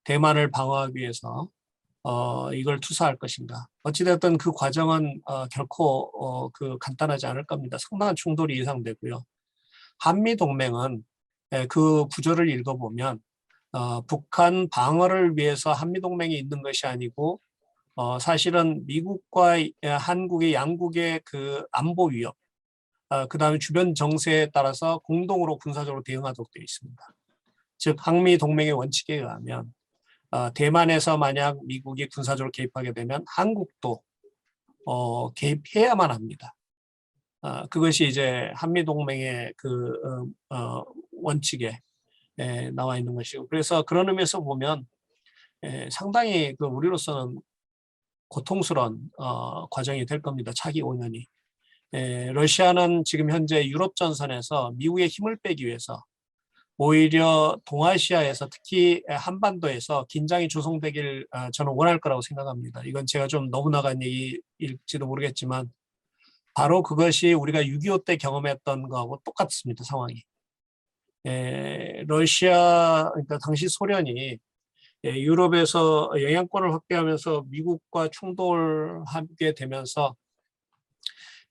대만을 방어하기 위해서 이걸 투사할 것인가. 어찌됐든 그 과정은 결코 그 간단하지 않을 겁니다. 상당한 충돌이 예상되고요. 한미동맹은 그 구조를 읽어보면 북한 방어를 위해서 한미동맹이 있는 것이 아니고 사실은 미국과 한국의 양국의 그 안보 위협, 그다음에 주변 정세에 따라서 공동으로 군사적으로 대응하도록 되어 있습니다. 즉 한미동맹의 원칙에 의하면 대만에서 만약 미국이 군사적으로 개입하게 되면 한국도 개입해야만 합니다. 그것이 이제 한미동맹의 그 원칙에 나와 있는 것이고, 그래서 그런 의미에서 보면 상당히 그 우리로서는 고통스러운 과정이 될 겁니다. 차기 5년이. 러시아는 지금 현재 유럽 전선에서 미국의 힘을 빼기 위해서 오히려 동아시아에서 특히 한반도에서 긴장이 조성되길 저는 원할 거라고 생각합니다. 이건 제가 좀 너무 나간 얘기일지도 모르겠지만 바로 그것이 우리가 6.25 때 경험했던 거하고 똑같습니다. 상황이. 러시아, 그러니까 당시 소련이 유럽에서 영향권을 확대하면서 미국과 충돌하게 되면서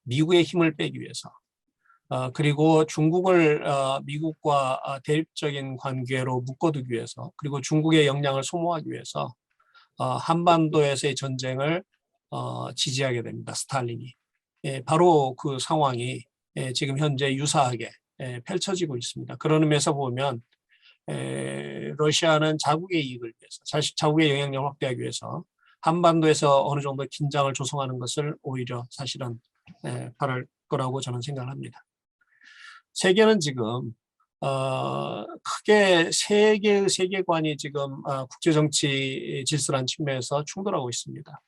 미국의 힘을 빼기 위해서 그리고 중국을 미국과 대립적인 관계로 묶어두기 위해서, 그리고 중국의 역량을 소모하기 위해서 한반도에서의 전쟁을 지지하게 됩니다. 스탈린이. 바로 그 상황이 지금 현재 유사하게 펼쳐지고 있습니다. 그런 의미에서 보면 러시아는 자국의 이익을 위해서, 자국의 영향력을 확대하기 위해서 한반도에서 어느 정도 긴장을 조성하는 것을 오히려 사실은 바랄 거라고 저는 생각을 합니다. 세계는 지금 크게 세 개의 세계관이 지금 국제정치 질서라는 측면에서 충돌하고 있습니다.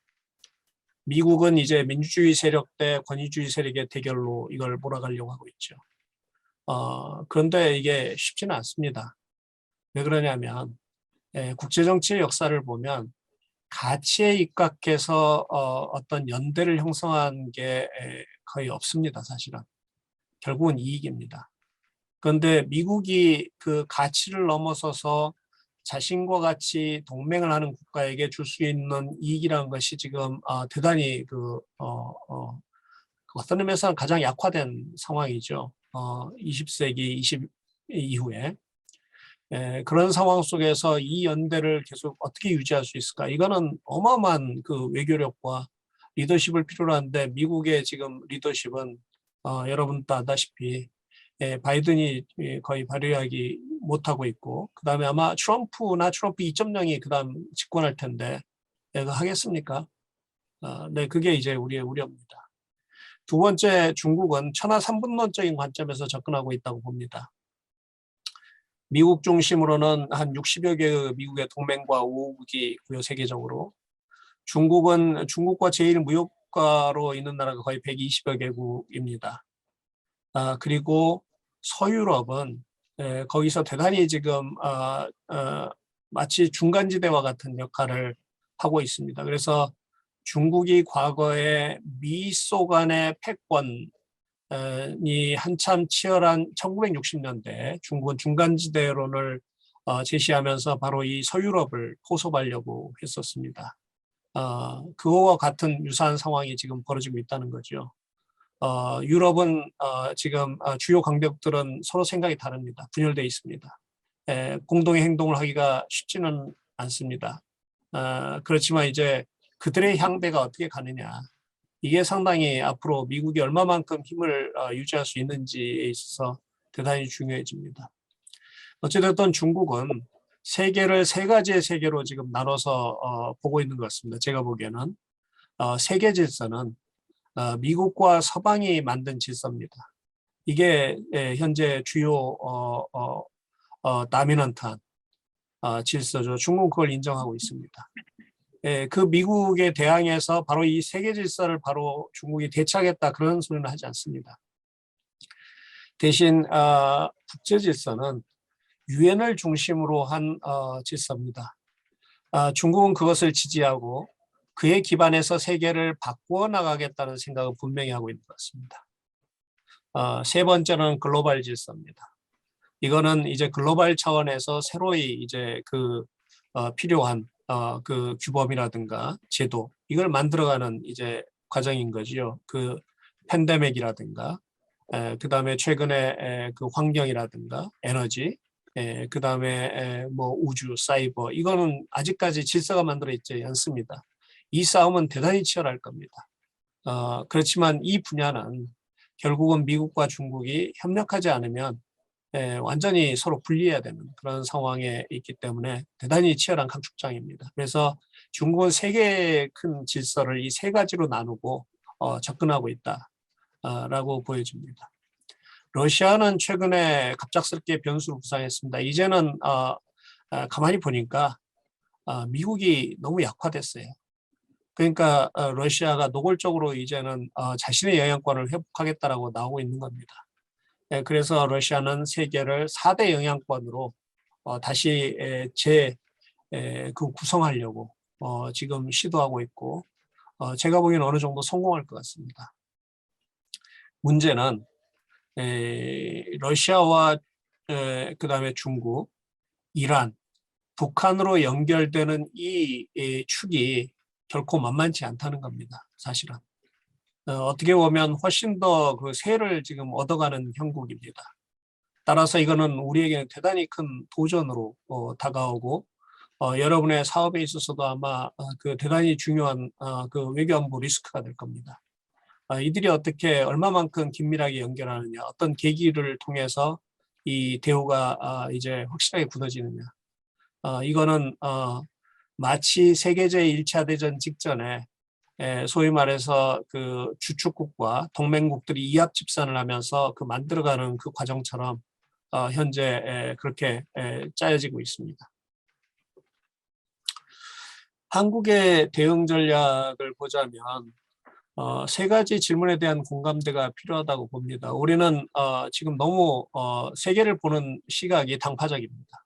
미국은 이제 민주주의 세력 대 권위주의 세력의 대결로 이걸 몰아가려고 하고 있죠. 그런데 이게 쉽지는 않습니다. 왜 그러냐면 국제정치의 역사를 보면 가치에 입각해서 어떤 연대를 형성한 게 거의 없습니다. 사실은. 결국은 이익입니다. 그런데 미국이 그 가치를 넘어서서 자신과 같이 동맹을 하는 국가에게 줄 수 있는 이익이라는 것이 지금 대단히 어떤 의미에서는 가장 약화된 상황이죠. 20세기 20 이후에. 그런 상황 속에서 이 연대를 계속 어떻게 유지할 수 있을까? 이거는 어마어마한 그 외교력과 리더십을 필요로 하는데 미국의 지금 리더십은 여러분도 아다시피 바이든이 거의 발휘하기 못하고 있고, 그 다음에 아마 트럼프 2.0이 그 다음 집권할 텐데 내가 하겠습니까? 네, 그게 이제 우리의 우려입니다. 두 번째, 중국은 천하삼분론적인 관점에서 접근하고 있다고 봅니다. 미국 중심으로는 한 60여 개의 미국의 동맹과 우호국이 있고요, 세계적으로. 중국은 중국과 제일 무역가로 있는 나라가 거의 120여 개국입니다. 그리고 서유럽은 거기서 대단히 지금 마치 중간지대와 같은 역할을 하고 있습니다. 그래서 중국이 과거에 미소 간의 패권이 한참 치열한 1960년대 중국은 중간지대론을 제시하면서 바로 이 서유럽을 포섭하려고 했었습니다. 그거와 같은 유사한 상황이 지금 벌어지고 있다는 거죠. 유럽은 지금 주요 강대국들은 서로 생각이 다릅니다. 분열되어 있습니다. 공동의 행동을 하기가 쉽지는 않습니다. 그렇지만 이제 그들의 향배가 어떻게 가느냐, 이게 상당히 앞으로 미국이 얼마만큼 힘을 유지할 수 있는지에 있어서 대단히 중요해집니다. 어찌됐든 중국은 세계를 세 가지의 세계로 지금 나눠서 보고 있는 것 같습니다. 제가 보기에는 세계 질서는 미국과 서방이 만든 질서입니다. 이게 현재 주요 다미넌트한 질서죠. 중국은 그걸 인정하고 있습니다. 그 미국에 대항해서 바로 이 세계 질서를 바로 중국이 대체하겠다, 그런 소리는 하지 않습니다. 대신 국제 질서는 유엔을 중심으로 한 질서입니다. 중국은 그것을 지지하고 그에 기반해서 세계를 바꾸어 나가겠다는 생각을 분명히 하고 있는 것 같습니다. 세 번째는 글로벌 질서입니다. 이거는 이제 글로벌 차원에서 새로이 이제 필요한 그 규범이라든가 제도 이걸 만들어가는 이제 과정인 거지요. 그 팬데믹이라든가 그다음에 최근에 그 환경이라든가 에너지 그다음에 뭐 우주 사이버 이거는 아직까지 질서가 만들어 있지 않습니다. 이 싸움은 대단히 치열할 겁니다. 그렇지만 이 분야는 결국은 미국과 중국이 협력하지 않으면 완전히 서로 분리해야 되는 그런 상황에 있기 때문에 대단히 치열한 각축장입니다. 그래서 중국은 세계의 큰 질서를 이 세 가지로 나누고 접근하고 있다라고 보여집니다. 러시아는 최근에 갑작스럽게 변수를 부상했습니다. 이제는 가만히 보니까 미국이 너무 약화됐어요. 그러니까 러시아가 노골적으로 이제는 자신의 영향권을 회복하겠다라고 나오고 있는 겁니다. 그래서 러시아는 세계를 4대 영향권으로 다시 구성하려고 지금 시도하고 있고 제가 보기에는 어느 정도 성공할 것 같습니다. 문제는 러시아와 그다음에 중국, 이란, 북한으로 연결되는 이 축이 결코 만만치 않다는 겁니다. 사실은. 어떻게 보면 훨씬 더 그 세를 지금 얻어가는 형국입니다. 따라서 이거는 우리에게는 대단히 큰 도전으로 다가오고 여러분의 사업에 있어서도 아마 그 대단히 중요한 그 외교안보 리스크가 될 겁니다. 이들이 어떻게 얼마만큼 긴밀하게 연결하느냐, 어떤 계기를 통해서 이 대우가 이제 확실하게 굳어지느냐. 이거는 마치 세계 제1차 대전 직전에 소위 말해서 그 주축국과 동맹국들이 이합 집산을 하면서 그 만들어가는 그 과정처럼 현재 그렇게 짜여지고 있습니다. 한국의 대응 전략을 보자면 세 가지 질문에 대한 공감대가 필요하다고 봅니다. 우리는 지금 너무 세계를 보는 시각이 당파적입니다.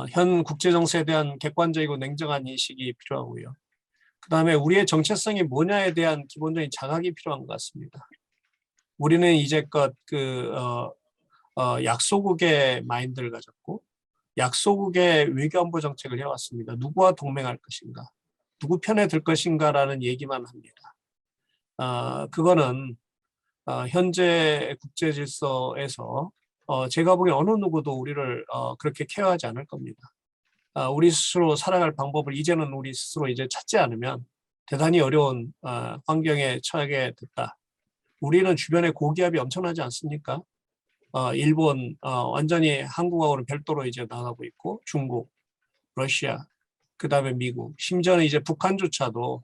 현 국제정세에 대한 객관적이고 냉정한 인식이 필요하고요. 그 다음에 우리의 정체성이 뭐냐에 대한 기본적인 자각이 필요한 것 같습니다. 우리는 이제껏 약소국의 마인드를 가졌고 약소국의 외교안보 정책을 해왔습니다. 누구와 동맹할 것인가, 누구 편에 들 것인가라는 얘기만 합니다. 그거는 현재 국제 질서에서 제가 보기엔 어느 누구도 우리를 그렇게 케어하지 않을 겁니다. 우리 스스로 살아갈 방법을 이제는 우리 스스로 이제 찾지 않으면 대단히 어려운 환경에 처하게 됐다. 우리는 주변에 고기압이 엄청나지 않습니까? 일본 완전히 한국하고는 별도로 이제 나가고 있고 중국, 러시아, 그 다음에 미국, 심지어는 이제 북한조차도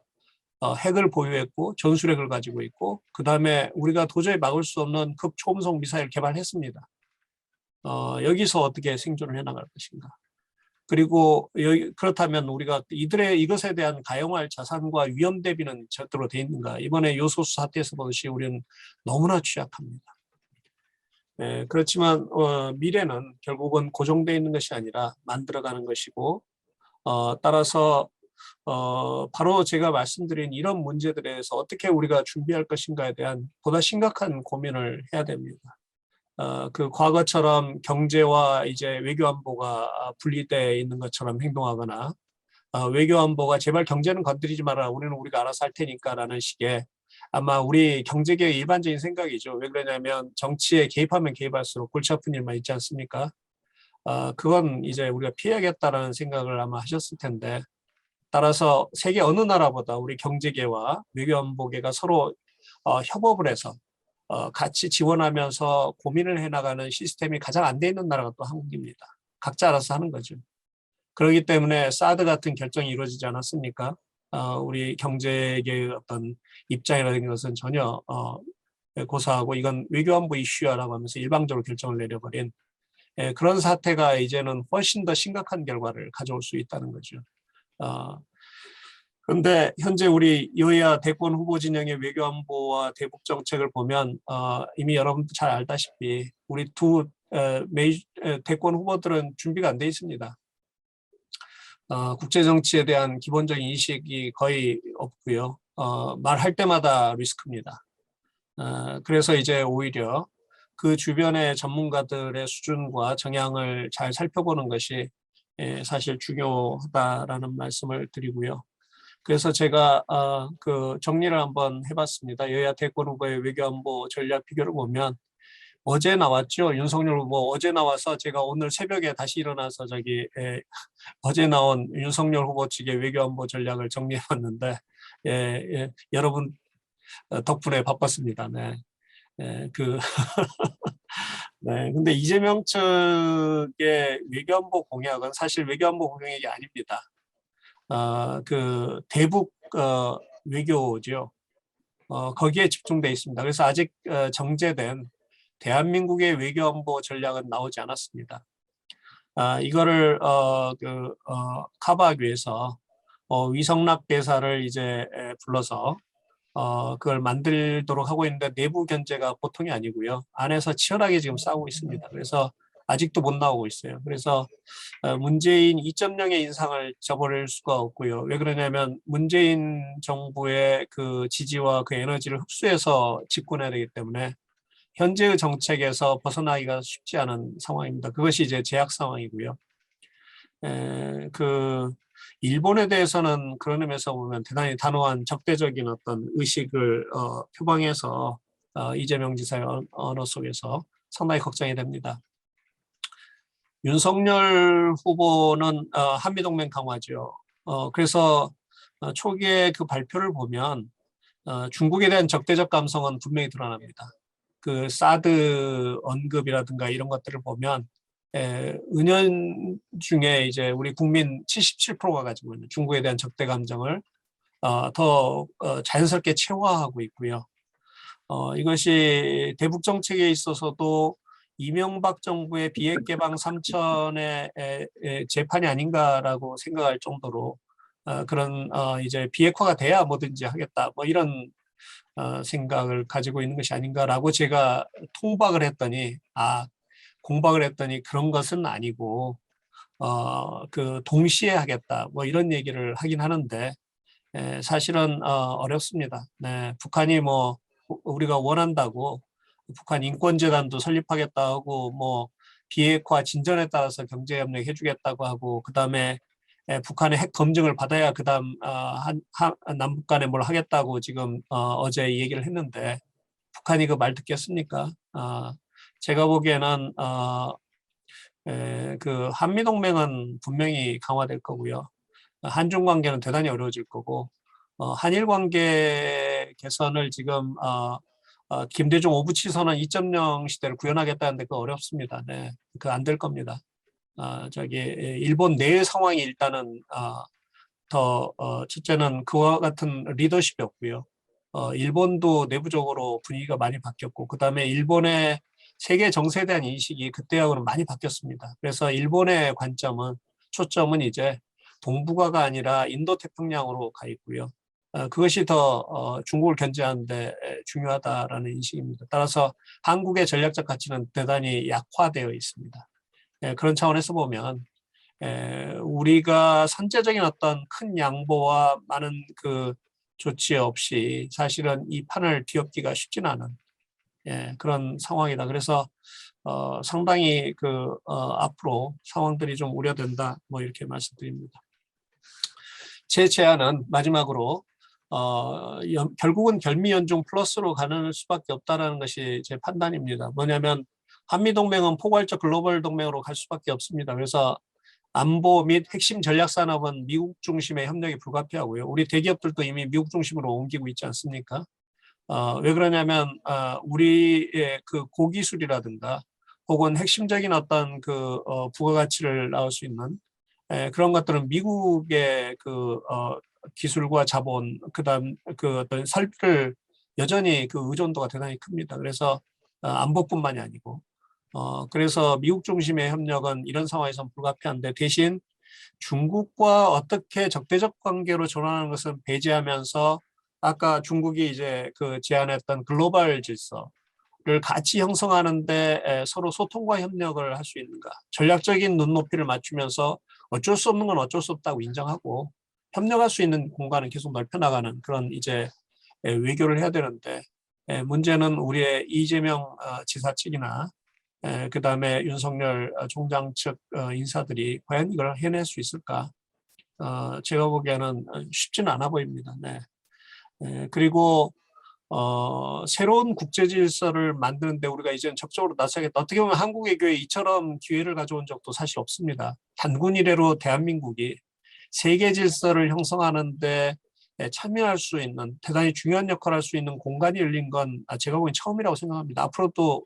핵을 보유했고 전술핵을 가지고 있고 그 다음에 우리가 도저히 막을 수 없는 극초음속 미사일 개발했습니다. 여기서 어떻게 생존을 해나갈 것인가? 그리고 그렇다면 우리가 이것에 대한 가용할 자산과 위험 대비는 제대로 돼 있는가? 이번에 요소수 사태에서 보듯이 우리는 너무나 취약합니다. 그렇지만 미래는 결국은 고정되어 있는 것이 아니라 만들어가는 것이고 따라서 바로 제가 말씀드린 이런 문제들에 대해서 어떻게 우리가 준비할 것인가에 대한 보다 심각한 고민을 해야 됩니다. 그 과거처럼 경제와 이제 외교안보가 분리되어 있는 것처럼 행동하거나 외교안보가 제발 경제는 건드리지 마라, 우리는 우리가 알아서 할 테니까라는 식의 아마 우리 경제계의 일반적인 생각이죠. 왜 그러냐면 정치에 개입하면 개입할수록 골치 아픈 일만 있지 않습니까? 그건 이제 우리가 피해야겠다라는 생각을 아마 하셨을 텐데 따라서 세계 어느 나라보다 우리 경제계와 외교안보계가 서로 협업을 해서 같이 지원하면서 고민을 해나가는 시스템이 가장 안 돼 있는 나라가 또 한국입니다. 각자 알아서 하는 거죠. 그렇기 때문에 사드 같은 결정이 이루어지지 않았습니까? 우리 경제계의 어떤 입장이라는 것은 전혀 고사하고 이건 외교안보 이슈야라고 하면서 일방적으로 결정을 내려버린 그런 사태가 이제는 훨씬 더 심각한 결과를 가져올 수 있다는 거죠. 그런데 현재 우리 여야 대권 후보 진영의 외교안보와 대북 정책을 보면 이미 여러분도 잘 알다시피 우리 두 대권 후보들은 준비가 안 돼 있습니다. 국제 정치에 대한 기본적인 인식이 거의 없고요. 말할 때마다 리스크입니다. 그래서 이제 오히려 그 주변의 전문가들의 수준과 정향을 잘 살펴보는 것이 사실 중요하다라는 말씀을 드리고요. 그래서 제가 그 정리를 한번 해봤습니다. 여야 대권 후보의 외교안보 전략 비교를 보면 어제 나왔죠. 윤석열 후보 어제 나와서 제가 오늘 새벽에 다시 일어나서 어제 나온 윤석열 후보 측의 외교안보 전략을 정리해봤는데 여러분 덕분에 바빴습니다. 네. 네. 근데 이재명 측의 외교안보 공약은 사실 외교안보 공약이 아닙니다. 그 대북 외교죠. 거기에 집중돼 있습니다. 그래서 아직 정제된 대한민국의 외교안보 전략은 나오지 않았습니다. 이거를 커버하기 위해서 위성락 대사를 이제 불러서 그걸 만들도록 하고 있는데 내부 견제가 보통이 아니고요. 안에서 치열하게 지금 싸우고 있습니다. 그래서 아직도 못 나오고 있어요. 그래서 문재인 2.0의 인상을 저버릴 수가 없고요. 왜 그러냐면 문재인 정부의 그 지지와 그 에너지를 흡수해서 집권해야 되기 때문에 현재의 정책에서 벗어나기가 쉽지 않은 상황입니다. 그것이 이제 제약 상황이고요. 그 일본에 대해서는 그런 의미에서 보면 대단히 단호한 적대적인 어떤 의식을 표방해서 이재명 지사의 언어 속에서 상당히 걱정이 됩니다. 윤석열 후보는 한미동맹 강화죠. 그래서 초기에 그 발표를 보면 중국에 대한 적대적 감성은 분명히 드러납니다. 그 사드 언급이라든가 이런 것들을 보면 은연 중에 이제 우리 국민 77%가 가지고 있는 중국에 대한 적대 감정을 더 자연스럽게 체화하고 있고요. 이것이 대북 정책에 있어서도 이명박 정부의 비핵 개방 3천의 재판이 아닌가라고 생각할 정도로 그런 이제 비핵화가 돼야 뭐든지 하겠다 뭐 이런 생각을 가지고 있는 것이 아닌가라고 제가 통박을 했더니 공박을 했더니 그런 것은 아니고 그 동시에 하겠다 뭐 이런 얘기를 하긴 하는데 사실은 어렵습니다. 네, 북한이 뭐 우리가 원한다고 북한 인권재단도 설립하겠다 하고 뭐 비핵화 진전에 따라서 경제협력 해주겠다고 하고 그다음에 북한의 핵 검증을 받아야 그다음 남북 간에 뭘 하겠다고 지금 어제 얘기를 했는데 북한이 그 말 듣겠습니까? 제가 보기에는 그 한미동맹은 분명히 강화될 거고요. 한중 관계는 대단히 어려워질 거고 한일 관계 개선을 지금 김대중 오부치 선언 2.0 시대를 구현하겠다는데 그거 어렵습니다. 네, 그 안 될 겁니다. 일본 내 상황이 일단은 첫째는 그와 같은 리더십이 없고요. 일본도 내부적으로 분위기가 많이 바뀌었고 그다음에 일본의 세계 정세에 대한 인식이 그때하고는 많이 바뀌었습니다. 그래서 일본의 초점은 이제 동북아가 아니라 인도 태평양으로 가 있고요. 그것이 더 중국을 견제하는 데 중요하다라는 인식입니다. 따라서 한국의 전략적 가치는 대단히 약화되어 있습니다. 그런 차원에서 보면 우리가 선제적인 어떤 큰 양보와 많은 그 조치 없이 사실은 이 판을 뒤엎기가 쉽지는 않은 그런 상황이다. 그래서 상당히 앞으로 상황들이 좀 우려된다. 뭐 이렇게 말씀드립니다. 제 제안은 마지막으로 결국은 결미연중 플러스로 가는 수밖에 없다라는 것이 제 판단입니다. 뭐냐면 한미동맹은 포괄적 글로벌 동맹으로 갈 수밖에 없습니다. 그래서 안보 및 핵심 전략 산업은 미국 중심의 협력이 불가피하고요. 우리 대기업들도 이미 미국 중심으로 옮기고 있지 않습니까? 왜 그러냐면 우리의 그 고기술이라든가 혹은 핵심적인 어떤 그 부가가치를 낳을 수 있는 그런 것들은 미국의 그 기술과 자본 그다음 그 어떤 설비를 여전히 그 의존도가 대단히 큽니다. 그래서 안보뿐만이 아니고 그래서 미국 중심의 협력은 이런 상황에서는 불가피한데 대신 중국과 어떻게 적대적 관계로 전환하는 것은 배제하면서 아까 중국이 이제 그 제안했던 글로벌 질서로 같이 형성하는데 서로 소통과 협력을 할 수 있는가. 전략적인 눈높이를 맞추면서 어쩔 수 없는 건 어쩔 수 없다고 인정하고 협력할 수 있는 공간을 계속 넓혀나가는 그런 이제 외교를 해야 되는데 문제는 우리의 이재명 지사 측이나 그다음에 윤석열 총장 측 인사들이 과연 이걸 해낼 수 있을까? 제가 보기에는 쉽지는 않아 보입니다. 네. 그리고 새로운 국제 질서를 만드는데 우리가 이제는 적극적으로 나서겠다. 어떻게 보면 한국의 교회 이처럼 기회를 가져온 적도 사실 없습니다. 단군 이래로 대한민국이 세계 질서를 형성하는데 참여할 수 있는 대단히 중요한 역할을 할 수 있는 공간이 열린 건 제가 보기엔 처음이라고 생각합니다. 앞으로도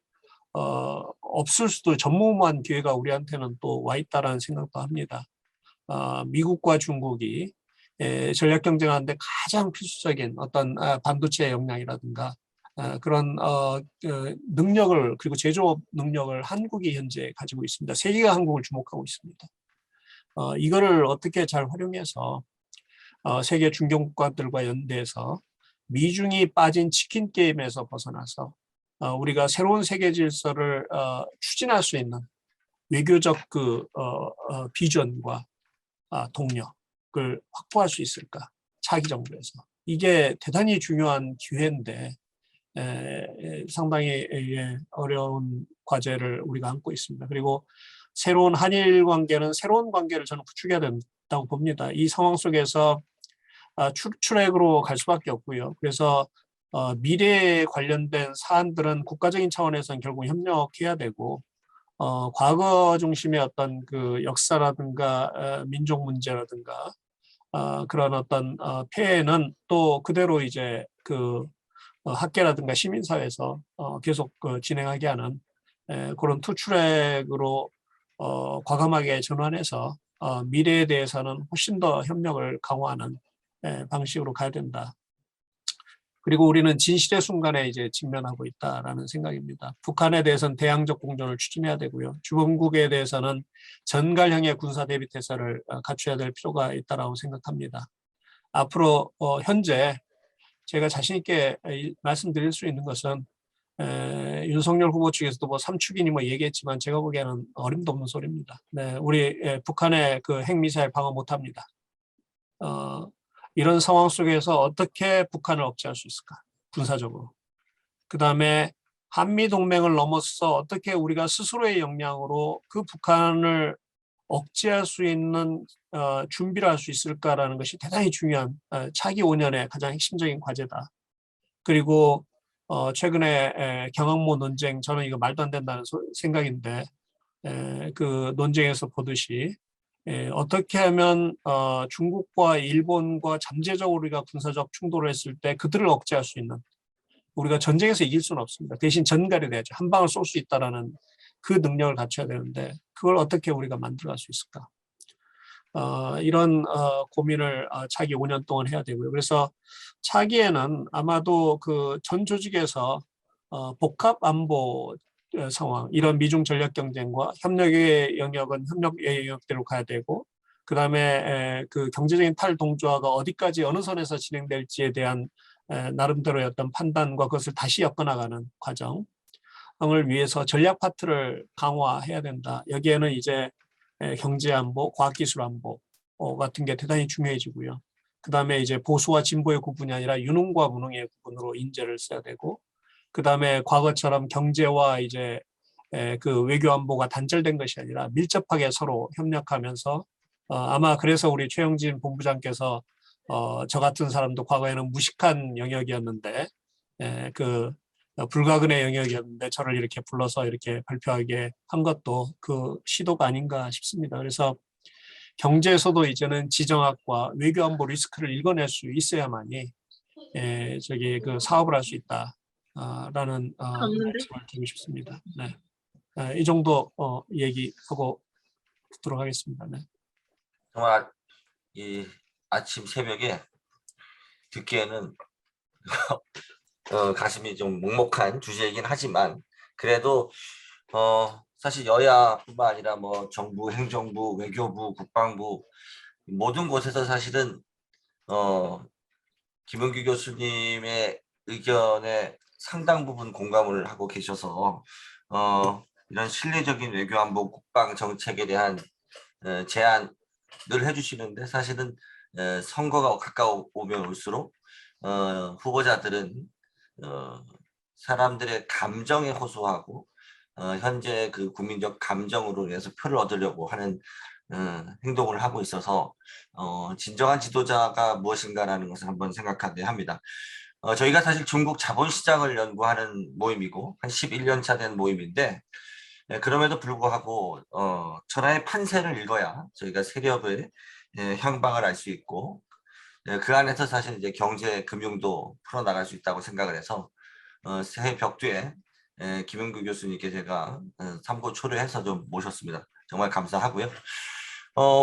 없을 수도 전무후무한 기회가 우리한테는 또 와 있다라는 생각도 합니다. 미국과 중국이 전략 경쟁하는데 가장 필수적인 어떤 반도체 역량이라든가 그런 능력을 그리고 제조업 능력을 한국이 현재 가지고 있습니다. 세계가 한국을 주목하고 있습니다. 이거를 어떻게 잘 활용해서 세계 중견국가들과 연대해서 미중이 빠진 치킨 게임에서 벗어나서 우리가 새로운 세계 질서를 추진할 수 있는 외교적 그 비전과 동력을 확보할 수 있을까? 차기 정부에서. 이게 대단히 중요한 기회인데 상당히 어려운 과제를 우리가 안고 있습니다. 그리고 새로운 한일 관계는 새로운 관계를 저는 구축해야 된다고 봅니다. 이 상황 속에서 출액으로 갈 수밖에 없고요. 그래서 미래에 관련된 사안들은 국가적인 차원에서는 결국 협력해야 되고 과거 중심의 어떤 그 역사라든가 민족 문제라든가 그런 어떤 폐해는 또 그대로 이제 그 학계라든가 시민사회에서 계속 진행하게 하는 그런 투출액으로 과감하게 전환해서 미래에 대해서는 훨씬 더 협력을 강화하는 방식으로 가야 된다. 그리고 우리는 진실의 순간에 이제 직면하고 있다라는 생각입니다. 북한에 대해서는 대항적 공존을 추진해야 되고요. 주변국에 대해서는 전갈형의 군사 대비 태세를 갖춰야 될 필요가 있다라고 생각합니다. 앞으로 현재 제가 자신 있게 말씀드릴 수 있는 것은 윤석열 후보 측에서도 뭐 삼축이니 뭐 얘기했지만 제가 보기에는 어림도 없는 소리입니다. 네, 우리 북한의 그 핵미사일 방어 못합니다. 이런 상황 속에서 어떻게 북한을 억제할 수 있을까? 군사적으로. 그 다음에 한미동맹을 넘어서 어떻게 우리가 스스로의 역량으로 그 북한을 억제할 수 있는 준비를 할 수 있을까라는 것이 대단히 중요한 차기 5년의 가장 핵심적인 과제다. 그리고 최근에 경항모 논쟁, 저는 이거 말도 안 된다는 생각인데 그 논쟁에서 보듯이 어떻게 하면 중국과 일본과 잠재적으로 우리가 군사적 충돌을 했을 때 그들을 억제할 수 있는, 우리가 전쟁에서 이길 수는 없습니다. 대신 전갈이 돼야죠. 한 방을 쏠 수 있다라는 그 능력을 갖춰야 되는데 그걸 어떻게 우리가 만들어갈 수 있을까? 이런 고민을 차기 5년 동안 해야 되고요. 그래서 차기에는 아마도 그 전 조직에서 복합 안보 상황, 이런 미중 전략 경쟁과 협력의 영역은 협력의 영역대로 가야 되고, 그 다음에 그 경제적인 탈동조화가 어디까지 어느 선에서 진행될지에 대한 나름대로의 어떤 판단과 그것을 다시 엮어나가는 과정을 위해서 전략 파트를 강화해야 된다. 여기에는 이제 경제안보, 과학기술안보 같은 게 대단히 중요해지고요. 그 다음에 이제 보수와 진보의 구분이 아니라 유능과 무능의 구분으로 인재를 써야 되고, 그 다음에 과거처럼 경제와 이제 그 외교안보가 단절된 것이 아니라 밀접하게 서로 협력하면서 아마 그래서 우리 최영진 본부장께서 저 같은 사람도 과거에는 무식한 영역이었는데 그 불가근의 영역이었는데 저를 이렇게 불러서 이렇게 발표하게 한 것도 그 시도가 아닌가 싶습니다. 그래서 경제에서도 이제는 지정학과 외교안보 리스크를 읽어낼 수 있어야만이 저기 그 사업을 할 수 있다. 라는 말씀을 드리고 싶습니다. 네. 이 정도 얘기하고 듣도록 하겠습니다. 네. 정말 이 아침 새벽에 듣기에는 가슴이 좀 먹먹한 주제이긴 하지만 그래도 사실 여야뿐만 아니라 뭐 정부, 행정부, 외교부, 국방부 모든 곳에서 사실은 김은규 교수님의 의견에 상당 부분 공감을 하고 계셔서 이런 실리적인 외교 안보 국방 정책에 대한 제안을 해주시는데 사실은 선거가 가까우면 올수록 후보자들은 사람들의 감정에 호소하고 현재 그 국민적 감정으로 인해서 표를 얻으려고 하는 행동을 하고 있어서 진정한 지도자가 무엇인가라는 것을 한번 생각하게 합니다. 저희가 사실 중국 자본시장을 연구하는 모임이고 한 11년 차 된 모임인데 그럼에도 불구하고 천하의 판세를 읽어야 저희가 세력의 향방을 알 수 있고 그 안에서 사실 이제 경제, 금융도 풀어나갈 수 있다고 생각을 해서 새해 벽두에 김영규 교수님께 제가 참고 초려해서 좀 모셨습니다. 정말 감사하고요.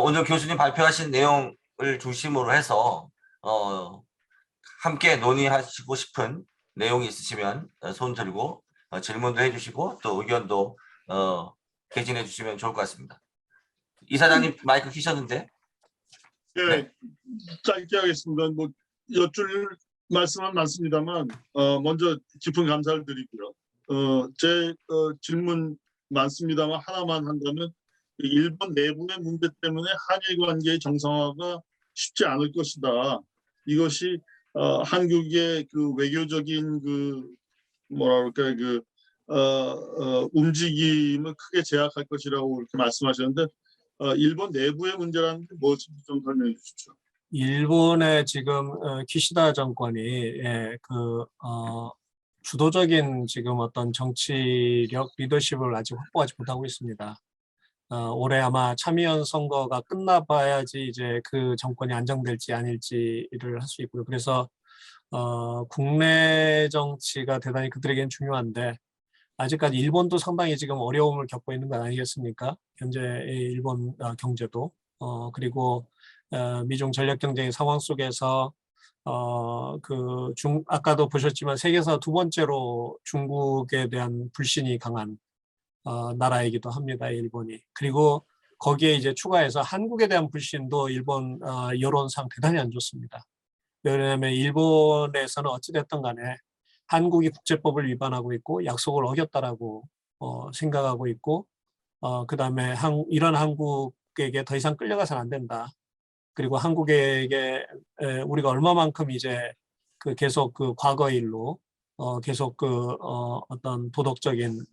오늘 교수님 발표하신 내용을 중심으로 해서 함께 논의하시고 싶은 내용이 있으시면 손 들고 질문도 해주시고 또 의견도 개진해 주시면 좋을 것 같습니다. 이사장님 마이크 켜셨는데? 예, 네. 짧게 하겠습니다. 뭐 여쭐 말씀은 많습니다만 먼저 깊은 감사를 드리고요. 제 질문 많습니다만 하나만 한다면 일본 내부의 문제 때문에 한일 관계의 정상화가 쉽지 않을 것이다. 이것이 한국의 그 외교적인 그 뭐라 그럴까요 그 움직임을 크게 제약할 것이라고 이렇게 말씀하셨는데 일본 내부의 문제라는 게 무엇인지 좀 설명해 주십시오. 일본의 지금 기시다 정권이 주도적인 지금 어떤 정치력 리더십을 아직 확보하지 못하고 있습니다. 올해 아마 참의원 선거가 끝나봐야지 이제 그 정권이 안정될지 아닐지를 할 수 있고요. 그래서 국내 정치가 대단히 그들에게는 중요한데 아직까지 일본도 상당히 지금 어려움을 겪고 있는 건 아니겠습니까? 현재의 일본 경제도 그리고 미중 전략 경쟁의 상황 속에서 아까도 보셨지만 세계에서 두 번째로 중국에 대한 불신이 강한 나라이기도 합니다, 일본이. 그리고 거기에 이제 추가해서 한국에 대한 불신도 일본 여론상 대단히 안 좋습니다. 왜냐하면 일본에서는 어찌됐든 간에 한국이 국제법을 위반하고 있고 약속을 어겼다라고 생각하고 있고 그다음에 이런 한국에게 더 이상 끌려가서는 안 된다. 그리고 한국에게 우리가 얼마만큼 이제 계속 그 과거 일로 계속 어떤 도덕적인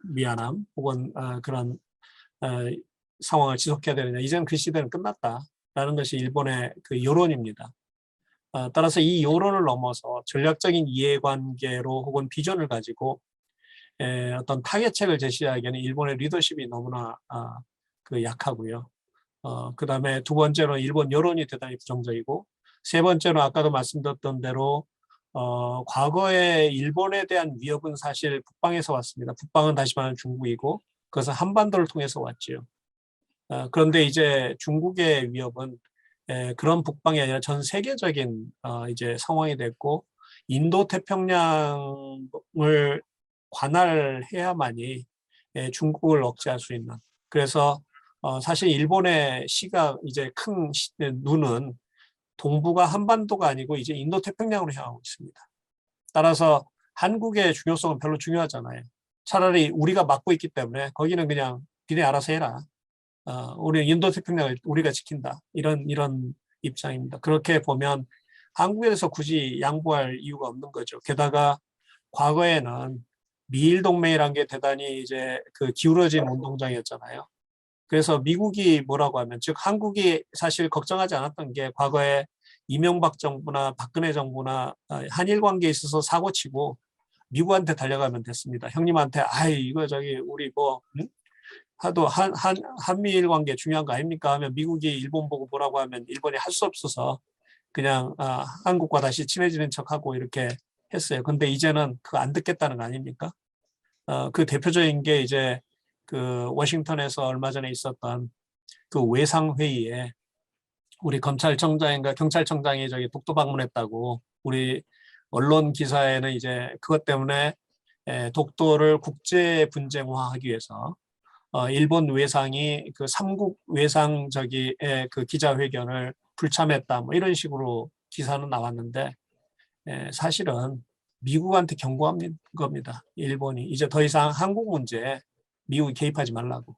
미안함 혹은 그런 상황을 지속해야 되느냐. 이제는 그 시대는 끝났다라는 것이 일본의 그 여론입니다. 따라서 이 여론을 넘어서 전략적인 이해관계로 혹은 비전을 가지고 어떤 타겟책을 제시하기에는 일본의 리더십이 너무나 약하고요. 그다음에 두 번째로 일본 여론이 대단히 부정적이고 세 번째로 아까도 말씀드렸던 대로 과거에 일본에 대한 위협은 사실 북방에서 왔습니다. 북방은 다시 말하면 중국이고 그것은 한반도를 통해서 왔죠. 그런데 이제 중국의 위협은 그런 북방이 아니라 전 세계적인 이제 상황이 됐고 인도 태평양을 관할해야만이 중국을 억제할 수 있는. 그래서 사실 일본의 시각 이제 큰 눈은 동북아 한반도가 아니고 이제 인도 태평양으로 향하고 있습니다. 따라서 한국의 중요성은 별로 중요하잖아요. 차라리 우리가 막고 있기 때문에 거기는 그냥 니네 알아서 해라. 우리 인도 태평양을 우리가 지킨다. 이런 입장입니다. 그렇게 보면 한국에 대해서 굳이 양보할 이유가 없는 거죠. 게다가 과거에는 미일 동맹이란 게 대단히 이제 기울어진 운동장이었잖아요. 그래서 미국이 뭐라고 하면 즉 한국이 사실 걱정하지 않았던 게 과거에 이명박 정부나 박근혜 정부나 한일 관계에 있어서 사고치고 미국한테 달려가면 됐습니다. 형님한테 이거 우리 하도 한미일 관계 중요한 거 아닙니까 하면 미국이 일본 보고 뭐라고 하면 일본이 할 수 없어서 그냥 한국과 다시 친해지는 척하고 이렇게 했어요. 근데 이제는 그거 안 듣겠다는 거 아닙니까? 그 대표적인 게 이제 그 워싱턴에서 얼마 전에 있었던 그 외상회의에 우리 검찰청장인가 경찰청장이 독도 방문했다고 우리 언론 기사에는 이제 그것 때문에 독도를 국제 분쟁화하기 위해서 일본 외상이 그 삼국 외상 그 기자회견을 불참했다 뭐 이런 식으로 기사는 나왔는데 사실은 미국한테 경고한 겁니다. 일본이 이제 더 이상 한국 문제에 미국이 개입하지 말라고.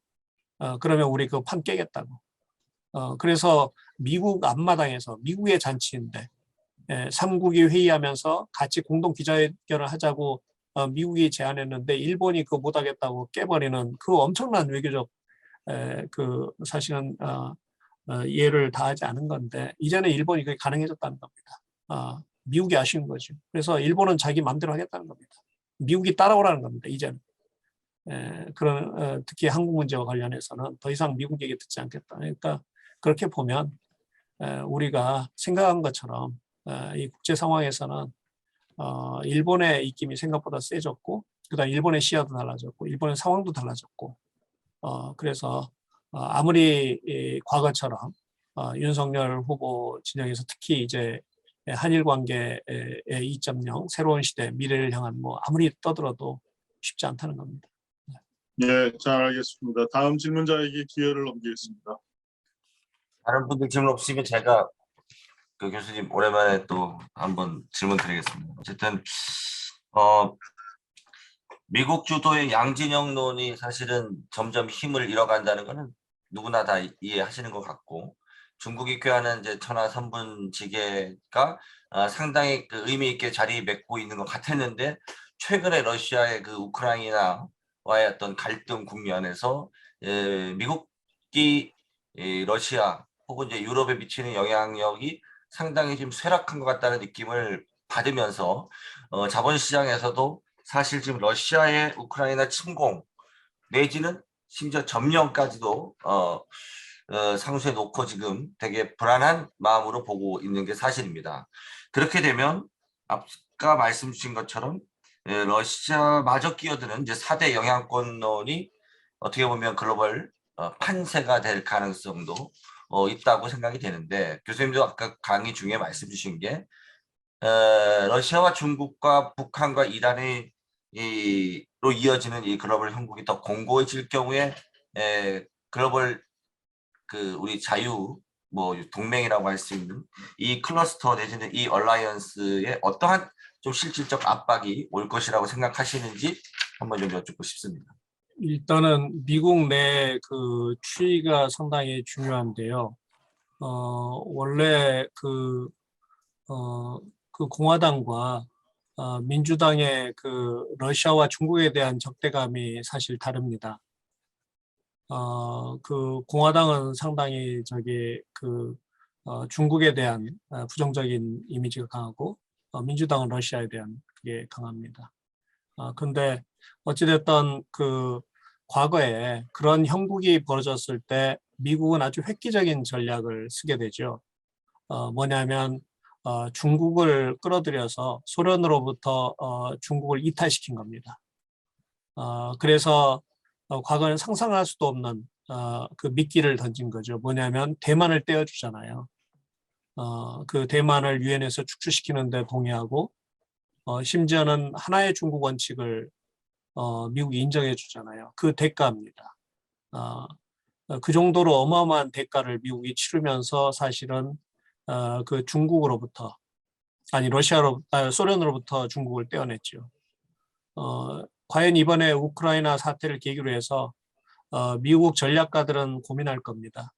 그러면 우리 그 판 깨겠다고. 그래서 미국 앞마당에서 미국의 잔치인데 3국이 회의하면서 같이 공동 기자회견을 하자고 미국이 제안했는데 일본이 그거 못하겠다고 깨버리는 그 엄청난 외교적 그 사실은 이해를 다하지 않은 건데 이제는 일본이 그게 가능해졌다는 겁니다. 미국이 아쉬운 거죠. 그래서 일본은 자기 마음대로 하겠다는 겁니다. 미국이 따라오라는 겁니다. 이제는. 그런 특히 한국 문제와 관련해서는 더 이상 미국 얘기 듣지 않겠다. 그러니까 그렇게 보면 우리가 생각한 것처럼 이 국제 상황에서는 일본의 입김이 생각보다 세졌고 그다음 일본의 시야도 달라졌고 일본의 상황도 달라졌고 그래서 아무리 과거처럼 윤석열 후보 진영에서 특히 이제 한일 관계의 2.0 새로운 시대 미래를 향한 뭐 아무리 떠들어도 쉽지 않다는 겁니다. 예, 잘 알겠습니다. 다음 질문자에게 기회를 넘기겠습니다. 다른 분들 질문 없으시면 제가 그 교수님 오랜만에 또 한번 질문 드리겠습니다. 어쨌든 미국 주도의 양진영론이 사실은 점점 힘을 잃어간다는 것은 누구나 다 이해하시는 것 같고 중국이 꾀하는 이제 천하 삼분지계가 상당히 그 의미 있게 자리맺고 있는 것 같았는데 최근에 러시아의 그 우크라이나와의 어떤 갈등 국면에서 미국이 러시아 혹은 이제 유럽에 미치는 영향력이 상당히 지금 쇠락한 것 같다는 느낌을 받으면서 자본시장에서도 사실 지금 러시아의 우크라이나 침공 내지는 심지어 점령까지도 상수에 놓고 지금 되게 불안한 마음으로 보고 있는 게 사실입니다. 그렇게 되면 아까 말씀 주신 것처럼 러시아마저 끼어드는 이제 4대 영향권론이 어떻게 보면 글로벌 판세가 될 가능성도 있다고 생각이 되는데 교수님도 아까 강의 중에 말씀 주신 게 러시아와 중국과 북한과 이란이 로 이어지는 이 글로벌 형국이 더 공고해질 경우에 글로벌 그 우리 자유 뭐 동맹이라고 할 수 있는 이 클러스터 내지는 이 얼라이언스에 어떠한 좀 실질적 압박이 올 것이라고 생각하시는지 한번 좀 여쭙고 싶습니다. 일단은 미국 내 그 추이가 상당히 중요한데요. 원래 그 공화당과 민주당의 그 러시아와 중국에 대한 적대감이 사실 다릅니다. 그 공화당은 상당히 중국에 대한 부정적인 이미지가 강하고 민주당은 러시아에 대한 그게 강합니다. 근데 어찌됐든 그 과거에 그런 형국이 벌어졌을 때 미국은 아주 획기적인 전략을 쓰게 되죠. 뭐냐면 중국을 끌어들여서 소련으로부터 중국을 이탈시킨 겁니다. 그래서 과거에는 상상할 수도 없는 그 미끼를 던진 거죠. 뭐냐면 대만을 떼어주잖아요. 그 대만을 유엔에서 축출시키는 데 동의하고 심지어는 하나의 중국 원칙을 미국이 인정해 주잖아요. 그 대가입니다. 그 정도로 어마어마한 대가를 미국이 치르면서 사실은 그 중국으로부터 소련으로부터 중국을 떼어냈죠. 과연 이번에 우크라이나 사태를 계기로 해서 미국 전략가들은 고민할 겁니다.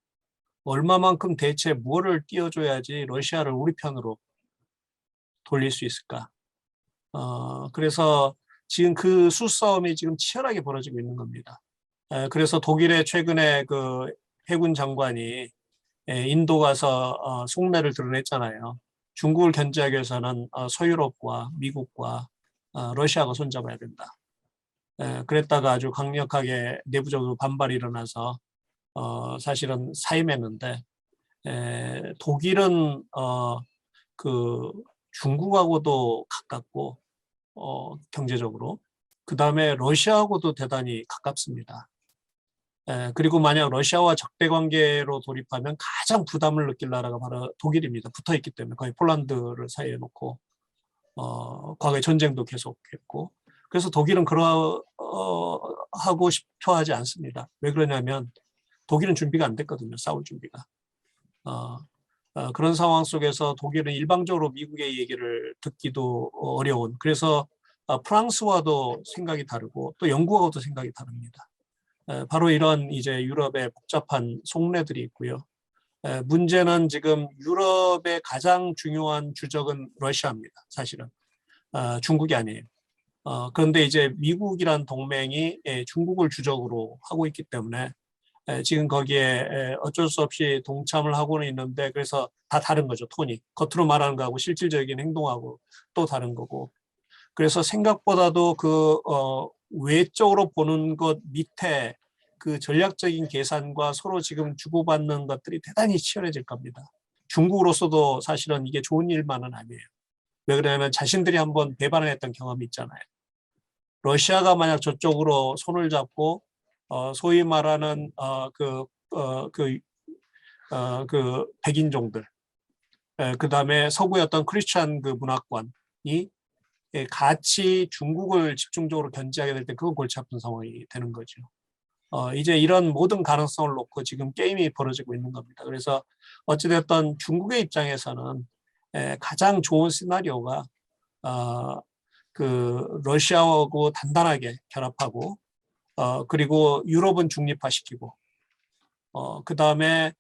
얼마만큼 대체 뭐를 띄워줘야지 러시아를 우리 편으로 돌릴 수 있을까? 그래서 지금 그 수싸움이 지금 치열하게 벌어지고 있는 겁니다. 그래서 독일의 최근에 그 해군 장관이 인도 가서 속내를 드러냈잖아요. 중국을 견제하기 위해서는 서유럽과 미국과 러시아가 손잡아야 된다. 그랬다가 아주 강력하게 내부적으로 반발이 일어나서 사실은 사임했는데 독일은 그 중국하고도 가깝고 경제적으로 그 다음에 러시아하고도 대단히 가깝습니다. 그리고 만약 러시아와 적대 관계로 돌입하면 가장 부담을 느낄 나라가 바로 독일입니다. 붙어있기 때문에 거의 폴란드를 사이에 놓고 과거에 전쟁도 계속했고 그래서 독일은 하고 싶어 하지 않습니다. 왜 그러냐면 독일은 준비가 안 됐거든요. 싸울 준비가. 그런 상황 속에서 독일은 일방적으로 미국의 얘기를 듣기도 어려운, 그래서 프랑스와도 생각이 다르고 또 영국하고도 생각이 다릅니다. 바로 이런 이제 유럽의 복잡한 속내들이 있고요. 문제는 지금 유럽의 가장 중요한 주적은 러시아입니다. 사실은 중국이 아니에요. 그런데 이제 미국이란 동맹이 중국을 주적으로 하고 있기 때문에 지금 거기에 어쩔 수 없이 동참을 하고는 있는데, 그래서 다 다른 거죠, 톤이. 겉으로 말하는 거하고 실질적인 행동하고 또 다른 거고. 그래서 생각보다도 그 외적으로 보는 것 밑에 그 전략적인 계산과 서로 지금 주고받는 것들이 대단히 치열해질 겁니다. 중국으로서도 사실은 이게 좋은 일만은 아니에요. 왜 그러냐면 자신들이 한번 배반을 했던 경험이 있잖아요. 러시아가 만약 저쪽으로 손을 잡고 소위 말하는 그 백인종들, 그 다음에 서구의 어떤 크리스찬 그 문화권이 같이 중국을 집중적으로 견제하게 될 때 그건 골치 아픈 상황이 되는 거죠. 이제 이런 모든 가능성을 놓고 지금 게임이 벌어지고 있는 겁니다. 그래서 어찌됐든 중국의 입장에서는 가장 좋은 시나리오가 그 러시아하고 단단하게 결합하고 그리고 유럽은 중립화시키고 그 다음에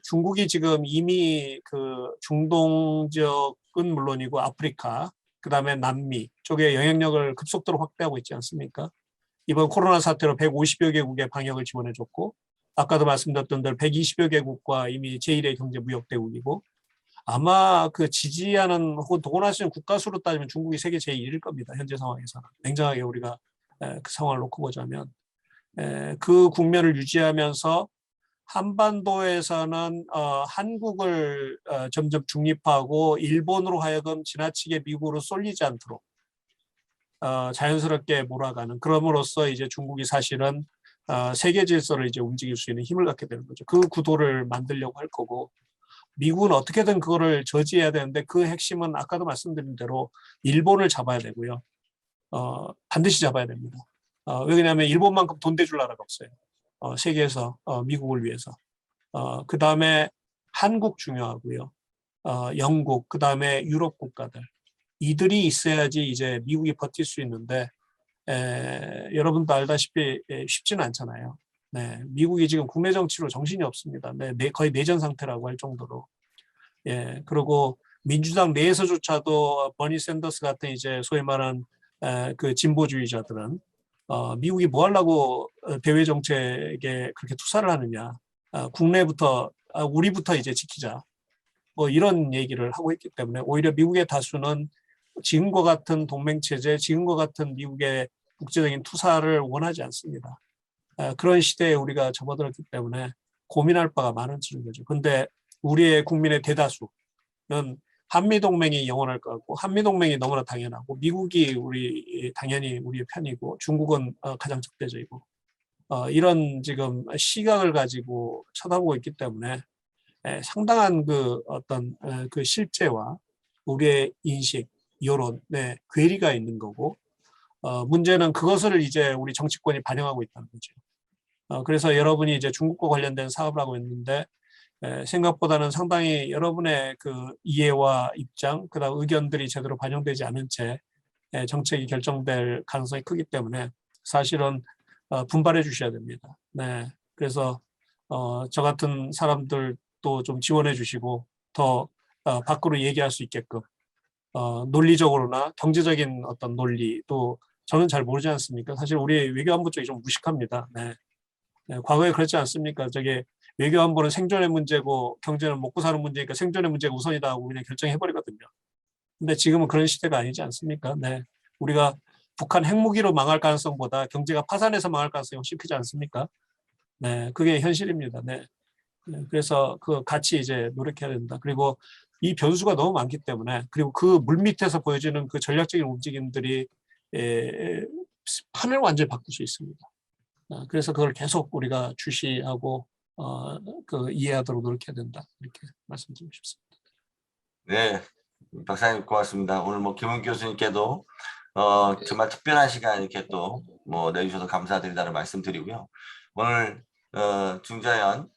중국이 지금 이미 그 중동 지역은 물론이고 아프리카, 그 다음에 남미 쪽에 영향력을 급속도로 확대하고 있지 않습니까? 이번 코로나 사태로 150여 개국의 방역을 지원해줬고, 아까도 말씀드렸던 대로 120여 개국과 이미 제1의 경제무역대국이고, 아마 그 지지하는 혹은 동원하시는 국가 수로 따지면 중국이 세계 제1일 겁니다. 현재 상황에서는. 냉정하게 우리가 그 상황을 놓고 보자면. 그 국면을 유지하면서 한반도에서는 한국을 점점 중립화하고 일본으로 하여금 지나치게 미국으로 쏠리지 않도록 자연스럽게 몰아가는, 그럼으로써 이제 중국이 사실은 세계 질서를 이제 움직일 수 있는 힘을 갖게 되는 거죠. 그 구도를 만들려고 할 거고, 미국은 어떻게든 그거를 저지해야 되는데 그 핵심은 아까도 말씀드린 대로 일본을 잡아야 되고요. 반드시 잡아야 됩니다. 왜냐하면 일본만큼 돈 대줄 나라가 없어요. 세계에서 미국을 위해서. 그 다음에 한국 중요하고요. 영국, 그 다음에 유럽 국가들. 이들이 있어야지 이제 미국이 버틸 수 있는데 여러분도 알다시피 쉽지는 않잖아요. 네, 미국이 지금 국내 정치로 정신이 없습니다. 네, 거의 내전 상태라고 할 정도로. 예, 그리고 민주당 내에서조차도 버니 샌더스 같은 이제 소위 말하는 그 진보주의자들은 미국이 뭐 하려고 대외 정책에 그렇게 투사를 하느냐. 국내부터 우리부터 이제 지키자. 뭐 이런 얘기를 하고 있기 때문에 오히려 미국의 다수는 지금과 같은 동맹체제, 지금과 같은 미국의 국제적인 투사를 원하지 않습니다. 그런 시대에 우리가 접어들었기 때문에 고민할 바가 많아지는 거죠. 그런데 우리의 국민의 대다수는 한미동맹이 영원할 것 같고, 한미동맹이 너무나 당연하고, 미국이 당연히 우리의 편이고, 중국은 가장 적대적이고, 이런 지금 시각을 가지고 쳐다보고 있기 때문에 상당한 그 어떤 그 실제와 우리의 인식, 여론에 괴리가 있는 거고, 문제는 그것을 이제 우리 정치권이 반영하고 있다는 거죠. 그래서 여러분이 이제 중국과 관련된 사업을 하고 있는데 생각보다는 상당히 여러분의 그 이해와 입장, 그다음 의견들이 제대로 반영되지 않은 채 정책이 결정될 가능성이 크기 때문에 사실은 분발해 주셔야 됩니다. 네, 그래서 저 같은 사람들도 좀 지원해 주시고 더 밖으로 얘기할 수 있게끔 논리적으로나 경제적인 어떤 논리도 저는 잘 모르지 않습니까? 사실 우리 외교안보 쪽이 좀 무식합니다. 네. 네, 과거에 그렇지 않습니까? 저게 외교안보는 생존의 문제고 경제는 먹고 사는 문제니까 생존의 문제가 우선이다 하고 그냥 결정해버리거든요. 근데 지금은 그런 시대가 아니지 않습니까? 네. 우리가 북한 핵무기로 망할 가능성보다 경제가 파산해서 망할 가능성이 훨씬 크지 않습니까? 네, 그게 현실입니다. 네. 그래서 그 같이 이제 노력해야 된다. 그리고 이 변수가 너무 많기 때문에, 그리고 그 물밑에서 보여지는 그 전략적인 움직임들이 판을 완전히 바꿀 수 있습니다. 그래서 그걸 계속 우리가 주시하고 그 이해하도록 노력해야 된다. 이렇게 말씀드리고 싶습니다. 네, 박사님 고맙습니다. 오늘 뭐 김은 교수님께도 정말 특별한 시간 이렇게 또 뭐 내주셔서 감사드린다는 말씀드리고요. 오늘 중자연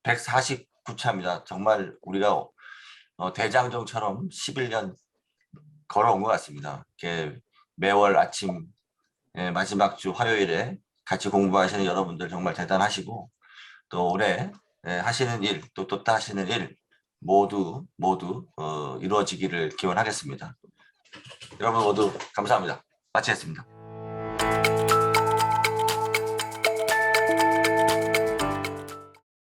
140 구차합니다. 정말 우리가 대장정처럼 11년 걸어온 것 같습니다. 이렇게 매월 아침 마지막 주 화요일에 같이 공부하시는 여러분들 정말 대단하시고 또 올해 하시는 일, 또 하시는 일 모두 이루어지기를 기원하겠습니다. 여러분 모두 감사합니다. 마치겠습니다.